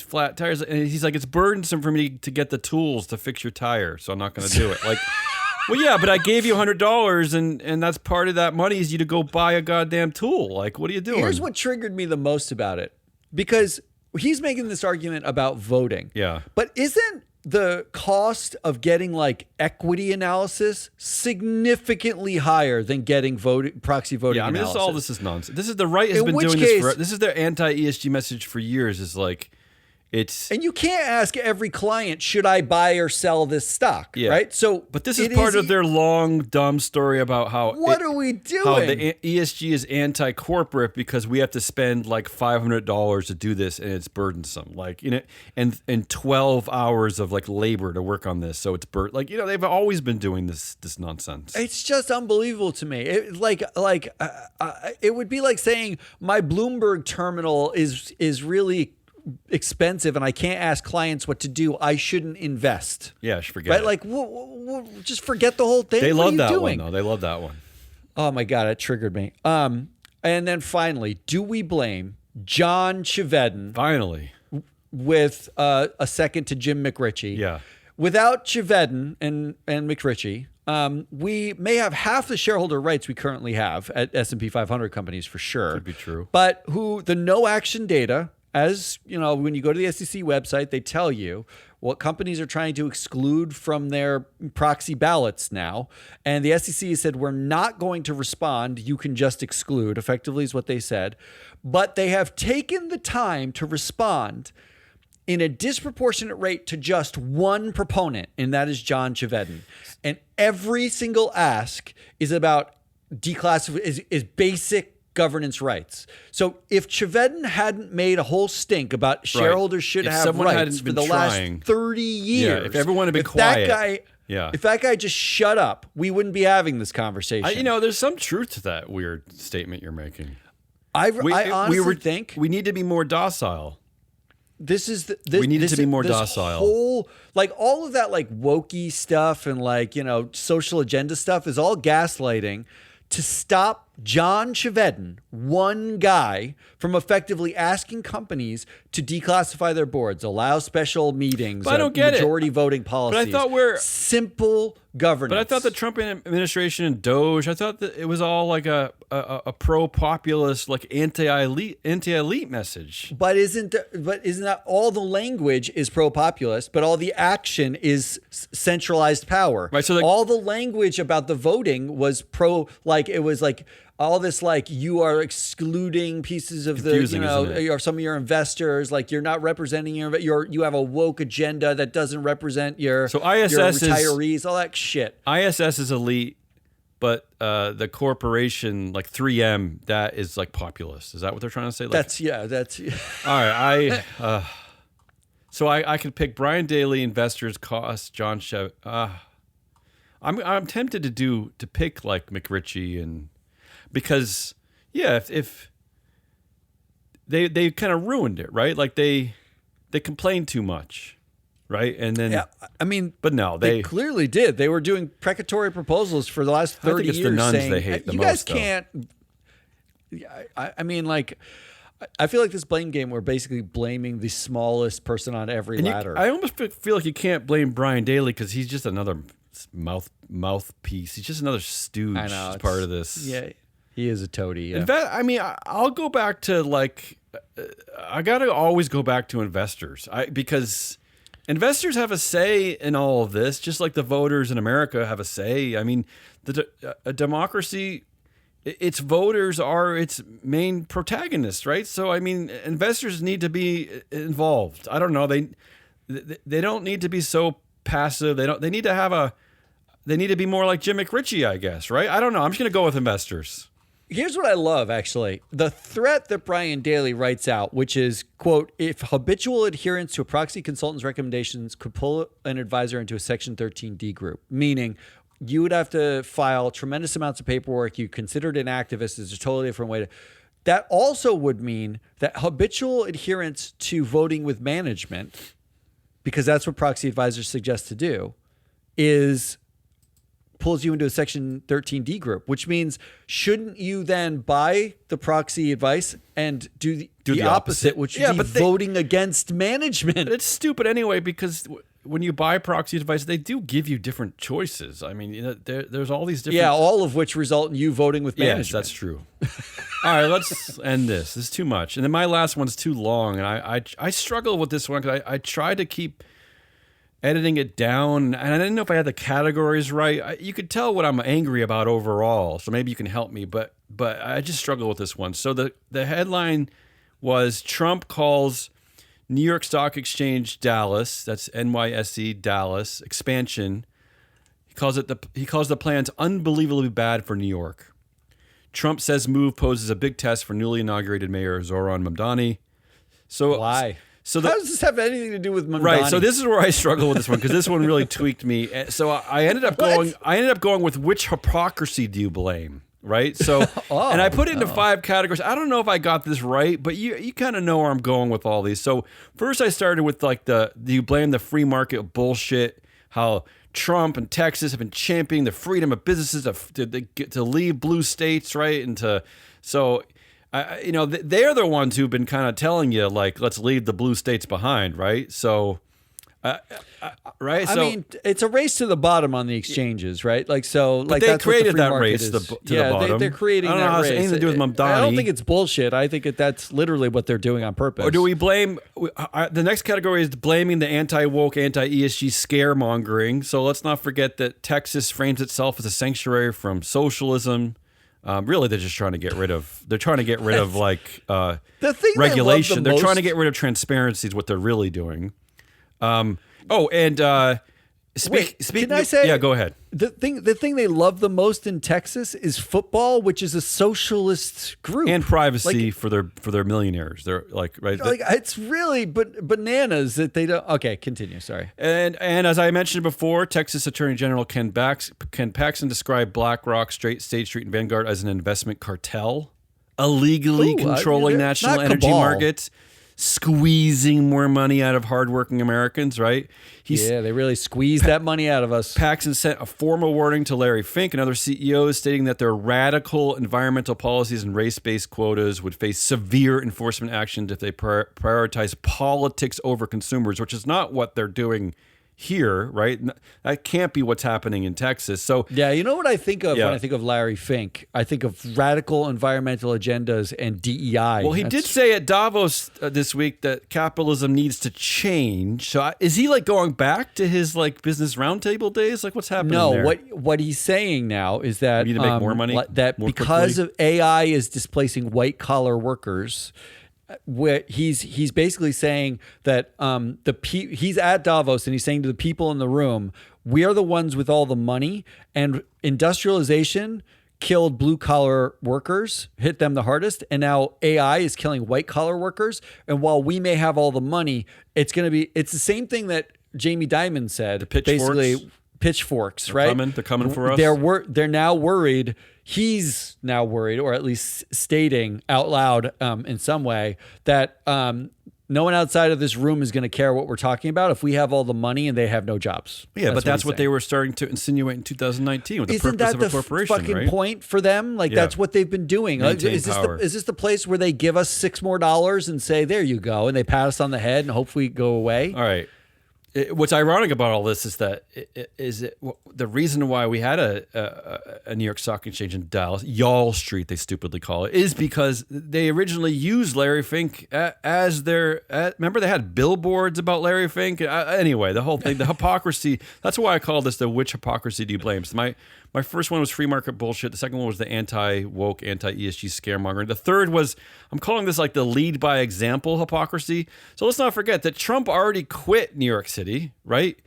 flat tires, and he's like, it's burdensome for me to get the tools to fix your tire, so I'm not going to do it. Like, well, yeah, but I gave you $100, and that's part of that money is you to go buy a goddamn tool. Like, what are you doing? Here's what triggered me the most about it, because he's making this argument about voting. Yeah, but isn't the cost of getting like equity analysis significantly higher than getting proxy voting analysis? Yeah, I mean, this is nonsense. This is the right has been doing this for. This is their anti-ESG message for years. Is like, and you can't ask every client, should I buy or sell this stock? Yeah. Right. So, but this is part of their long, dumb story about how what are we doing? How the ESG is anti-corporate because we have to spend like $500 to do this, and it's burdensome. Like, and 12 hours of like labor to work on this, so it's they've always been doing this nonsense. It's just unbelievable to me. It would be like saying my Bloomberg terminal is really expensive and I can't ask clients what to do. I shouldn't invest. Yeah, forget it. Like, just forget the whole thing. They love that one, though. They love that one. Oh my God, it triggered me. And then finally, do we blame John Chevedden? Finally, with a second to Jim McRitchie. Yeah. Without Chevedden and McRitchie, we may have half the shareholder rights we currently have at S&P 500 companies for sure. Could be true. But the no action data, as you know, when you go to the SEC website, they tell you what companies are trying to exclude from their proxy ballots now. And the SEC said, we're not going to respond. You can just exclude, effectively is what they said. But they have taken the time to respond in a disproportionate rate to just one proponent, and that is John Chevedden. And every single ask is about declassification, is basic governance rights. So if Chevedden hadn't made a whole stink about shareholders should have rights for the last 30 years, if everyone had been quiet, if that guy just shut up, we wouldn't be having this conversation. There's some truth to that weird statement you're making. I honestly think we need to be more docile. We need to be more docile. All of that wokey stuff and social agenda stuff is all gaslighting to stop John Chevedden, one guy, from effectively asking companies to declassify their boards, allow special meetings, but I don't get majority voting policies. But I thought simple governance. But I thought the Trump administration and Doge, I thought that it was all like a pro-populist, like anti-elite message. But isn't that all the language is pro-populist, but all the action is centralized power? Right. So all the language about the voting was it was all this you are excluding pieces of or some of your investors, you're not representing you have a woke agenda that doesn't represent your ISS your retirees, all that shit. ISS is elite, but the corporation 3M, that is populist. Is that what they're trying to say? That's all right. So I could pick Brian Daly, investors cost, John Chev. I'm tempted to pick McRitchie and. Because, if they kind of ruined it, right? They complained too much, right? And then, but no, they clearly did. They were doing precatory proposals for the last 30 I think it's years. the nuns saying, they hate the you most. You guys can't. I feel like this blame game, we're basically blaming the smallest person on every ladder. I almost feel like you can't blame Brian Daly because he's just another mouthpiece. He's just another stooge as part of this. Yeah. He is a toady. Yeah. In fact, I'll go back to I gotta always go back to investors. Because investors have a say in all of this, just like the voters in America have a say. A democracy, its voters are its main protagonists, right? So investors need to be involved. I don't know. They don't need to be so passive. They need to have they need to be more like Jim McRitchie, I guess, right? I don't know. I'm just going to go with investors. Here's what I love, actually. The threat that Brian Daly writes out, which is, quote, if habitual adherence to a proxy consultant's recommendations could pull an advisor into a Section 13D group, meaning you would have to file tremendous amounts of paperwork. You considered an activist is a totally different way to. That also would mean that habitual adherence to voting with management, because that's what proxy advisors suggest to do, pulls you into a Section 13D group, which means shouldn't you then buy the proxy advice and do the opposite, which would be voting against management? It's stupid anyway, because when you buy proxy advice, they do give you different choices. I mean, there's all these different... Yeah, all of which result in you voting with management. Yes, that's true. All right, let's end this. This is too much. And then my last one's too long, and I struggle with this one because I tried to keep editing it down, and I didn't know if I had the categories right. You could tell what I'm angry about overall, so maybe you can help me, but I just struggle with this one. So the headline was Trump calls New York Stock Exchange Dallas, that's NYSE Dallas, expansion. He calls the plans unbelievably bad for New York. Trump says move poses a big test for newly inaugurated Mayor Zohran Mamdani. So why? So how does this have anything to do with Mamdani? Right. So this is where I struggle with this one, because this one really tweaked me. So I ended up going with which hypocrisy do you blame? Right. So and I put it into 5 categories. I don't know if I got this right, but you kind of know where I'm going with all these. So first I started with like do you blame the free market bullshit? How Trump and Texas have been championing the freedom of businesses to leave blue states, right? And they're the ones who've been kind of telling you, like, let's leave the blue states behind, right? So, right? I mean, it's a race to the bottom on the exchanges, right? Like, so, but like they that's created what the free that market race is. to the bottom. They're creating that race. I don't know how it's anything to do with Mamdani. I don't think it's bullshit. I think that's literally what they're doing on purpose. Or do we blame? The next category is blaming the anti-woke, anti-ESG scaremongering. So let's not forget that Texas frames itself as a sanctuary from socialism. Really, they're just trying to get rid of. They're trying to get rid of like the thing regulation. They're trying to get rid of transparency. Is what they're really doing. Can I say? Yeah, go ahead. The thing they love the most in Texas is football, which is a socialist group, and privacy for their millionaires. They're like right. Like it's really bananas that they don't. Okay, continue. Sorry. And as I mentioned before, Texas Attorney General Ken Paxton described BlackRock, State Street, and Vanguard as an investment cartel, illegally controlling national energy markets, squeezing more money out of hardworking Americans, right? They really squeezed that money out of us. Paxton sent a formal warning to Larry Fink and other CEOs stating that their radical environmental policies and race-based quotas would face severe enforcement actions if they prioritize politics over consumers, which is not what they're doing here, right? That can't be what's happening in Texas. So yeah, you know what I think of when I think of Larry Fink? I think of radical environmental agendas and DEI. Well, he did say at Davos this week that capitalism needs to change. So is he like going back to his like business roundtable days? Like what's happening there? No, what he's saying now is that we need to make more money, that more because quickly. of AI is displacing white collar workers. Where he's basically saying that he's at Davos and he's saying to the people in the room, we are the ones with all the money, and industrialization killed blue collar workers, hit them the hardest, and now AI is killing white collar workers. And while we may have all the money, it's the same thing that Jamie Dimon said. The pitchforks? Basically, pitchforks, right? They're coming for us. They're now worried. He's now worried, or at least stating out loud in some way, that no one outside of this room is going to care what we're talking about if we have all the money and they have no jobs. Yeah, but that's what they were starting to insinuate in 2019 with the purpose of a corporation, fucking right? point for them? Like that's what they've been doing. Is this the place where they give us $6 more and say, there you go, and they pat us on the head and hopefully go away? All right. What's ironic about all this is that the reason why we had a New York Stock Exchange in Dallas, Y'all Street, they stupidly call it, is because they originally used Larry Fink as remember they had billboards about Larry Fink? Anyway, the whole thing, the hypocrisy, that's why I call this the which hypocrisy do you blame? So my first one was free market bullshit. The second one was the anti-woke, anti-ESG scaremongering. The third was, I'm calling this like the lead by example hypocrisy. So let's not forget that Trump already quit New York City, right?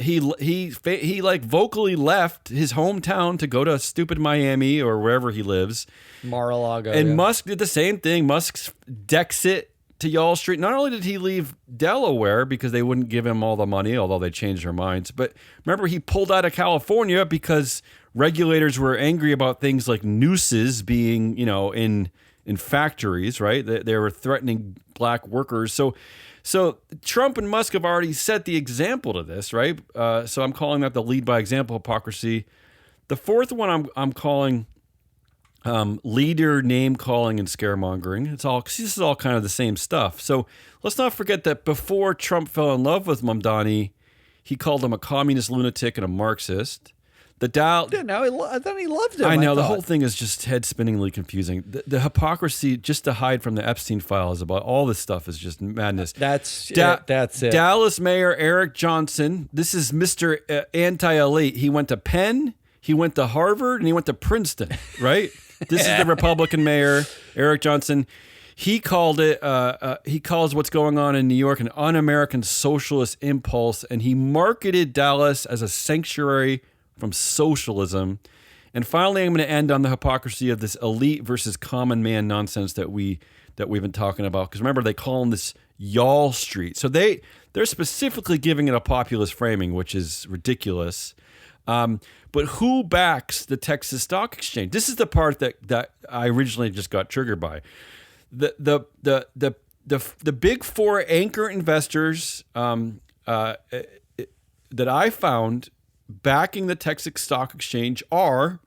He like vocally left his hometown to go to stupid Miami or wherever he lives. Mar-a-Lago. And Musk did the same thing. Musk's Dexit to Y'all Street. Not only did he leave Delaware because they wouldn't give him all the money, although they changed their minds, but remember he pulled out of California because regulators were angry about things like nooses being, in factories, right? They were threatening black workers. So Trump and Musk have already set the example to this, right? So I'm calling that the lead by example hypocrisy. The fourth one I'm calling leader name calling and scaremongering. This is all kind of the same stuff. So let's not forget that before Trump fell in love with Mamdani, he called him a communist lunatic and a Marxist. I thought he loved him. I know the whole thing is just head-spinningly confusing. The hypocrisy, just to hide from the Epstein files about all this stuff, is just madness. That's it. Dallas Mayor Eric Johnson. This is Mr. Anti-Elite. He went to Penn, he went to Harvard, and he went to Princeton. Right? This is the Republican mayor Eric Johnson. He called it. He calls what's going on in New York an un-American socialist impulse, and he marketed Dallas as a sanctuary from socialism. And finally, I'm going to end on the hypocrisy of this elite versus common man nonsense that we've been talking about. Because remember, they call them this Y'all Street. So they're specifically giving it a populist framing, which is ridiculous. But who backs the Texas Stock Exchange? This is the part that I originally just got triggered by. The big four anchor investors that I found backing the Texas Stock Exchange are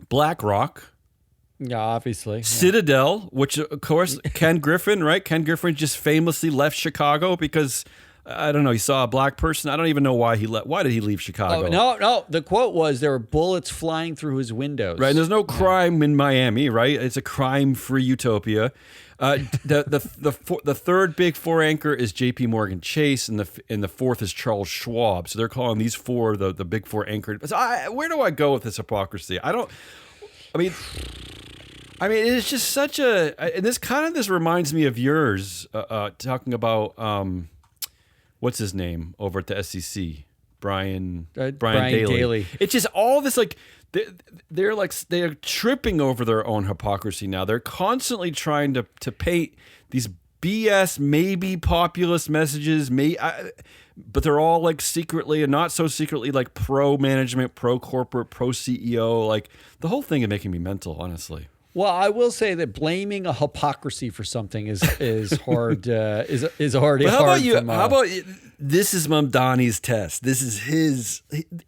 BlackRock. Yeah, obviously. Citadel, which of course Ken Griffin, right? Ken Griffin just famously left Chicago because I don't know, he saw a black person. I don't even know why he left. Why did he leave Chicago? Oh, no. The quote was there were bullets flying through his windows. Right. And there's no crime in Miami, right? It's a crime-free utopia. The third big four anchor is J.P. Morgan Chase, and the fourth is Charles Schwab. So they're calling these four the big four anchor. So where do I go with this hypocrisy? I mean, it's just such a. And this reminds me of yours talking about what's his name over at the SEC, Brian Daly. It's just all this like. They're tripping over their own hypocrisy now. They're constantly trying to paint these BS, maybe populist messages, but they're all like secretly and not so secretly like pro management, pro corporate, pro CEO. Like the whole thing is making me mental, honestly. Well, I will say that blaming a hypocrisy for something is hard. Is already how hard. How about this is Mamdani's test? This is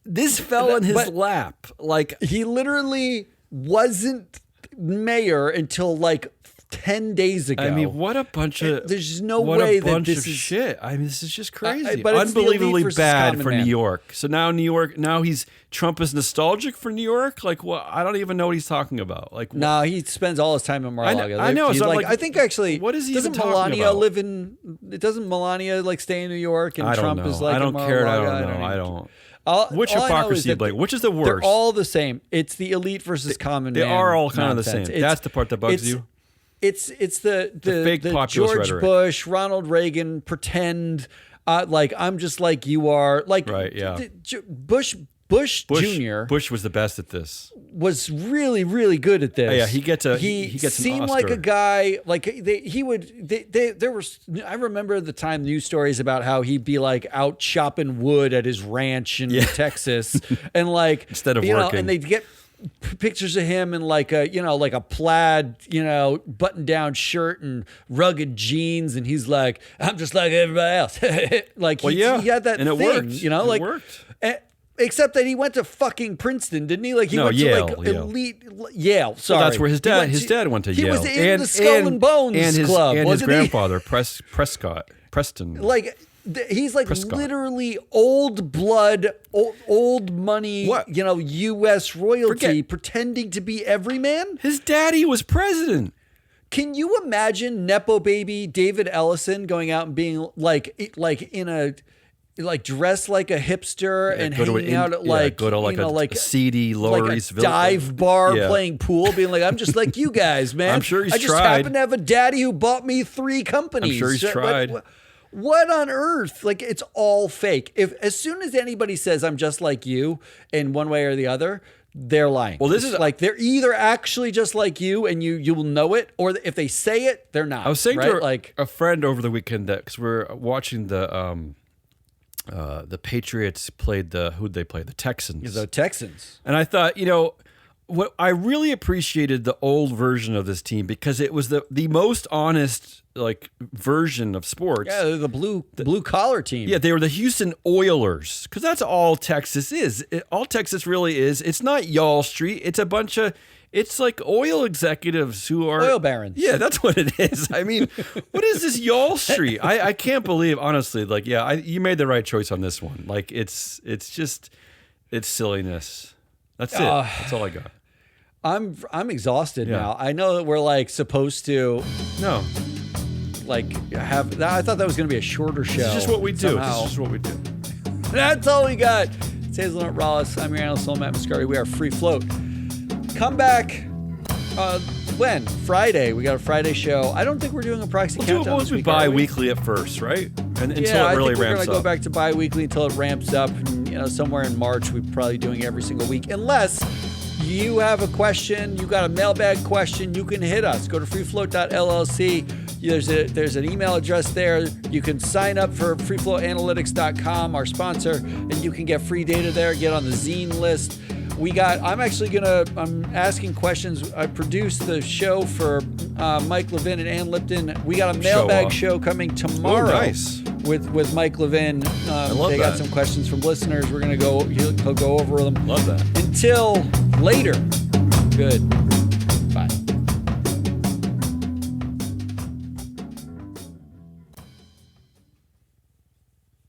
this fell in his lap. Like he literally wasn't mayor until like 10 days ago. I mean, what a bunch of there's no way that this is shit. I mean, this is just crazy. But unbelievably bad for New York. So now Trump is nostalgic for New York. Like, well, I don't even know what he's talking about. Like, no, he spends all his time in Mar-a-Lago. I know. So I think actually, what is he doesn't even talking Melania about? Doesn't Melania like stay in New York and Trump is like I don't care. I don't know. Which hypocrisy, Blake? Which is the worst? They're all the same. It's the elite versus common man. They are all kind of the same. That's the part that bugs you. It's the fake populist George rhetoric. Bush, Ronald Reagan pretend like I'm just like you are. Like right, yeah. Bush Jr. Bush was the best at this. Was really, really good at this. Oh, yeah, he gets seemed an like Oscar. a guy like there was. I remember the time news stories about how he'd be like out chopping wood at his ranch in Texas, and like instead of working, and they'd get pictures of him in like a plaid, button down shirt and rugged jeans, and he's like, I'm just like everybody else. Like he had that and it thing, worked. Like it worked. Except that he went to fucking Princeton, didn't he? Like he went Yale, to like elite Yale. Sorry, well, that's where his dad went to Yale. He was in the Skull and Bones Club, and his wasn't he? grandfather Preston. Like he's like Prescott. Literally old blood, old money, U.S. royalty, pretending to be everyman. His daddy was president. Can you imagine Nepo baby David Ellison going out and being like in a dressed like a hipster and hanging out at a seedy Lower like East a dive bar playing pool, being like, I'm just like you guys, man. I'm sure he's I just tried. happen to have a daddy who bought me 3 companies. I'm sure he's tried. What on earth? Like, it's all fake. If as soon as anybody says I'm just like you in one way or the other, they're lying. Well, this is like they're either actually just like you and you will know it, or if they say it, they're not. I was saying right? to like a friend over the weekend that because we're watching the Patriots played who'd they play? The Texans. the Texans. And I thought, what I really appreciated the old version of this team because it was the most honest version of sports. Yeah, they're the blue collar team. Yeah, they were the Houston Oilers because that's all Texas is. All Texas really is. It's not Y'all Street. It's a bunch of. It's like oil executives who are oil barons. Yeah, that's what it is. I mean, what is this Y'all Street? I can't believe, honestly. You made the right choice on this one. It's silliness. That's it. That's all I got. I'm exhausted now. I know that we're supposed to No. Have that. I thought that was going to be a shorter show. This is just what we do. Somehow. This is just what we do. That's all we got. It's Hazelnut Rollis. I'm your analyst, Matt Mascari. We are Free Float. Come back. When? Friday. We got a Friday show. I don't think we're doing a proxy countdown. We'll do bi-weekly at first, right? And until it really ramps up. I think we're going to go back to bi-weekly until it ramps up. And, somewhere in March, we're probably doing every single week. Unless you have a question, you got a mailbag question, you can hit us. Go to freefloat.llc. There's an email address there. You can sign up for freefloatanalytics.com, our sponsor, and you can get free data there, get on the zine list. I'm asking questions. I produced the show for Mike Levin and Ann Lipton. We got a mailbag show coming tomorrow. Oh, nice. With Mike Levin. They got some questions from listeners. We're going to he'll go over them. Love that. Until later. Good.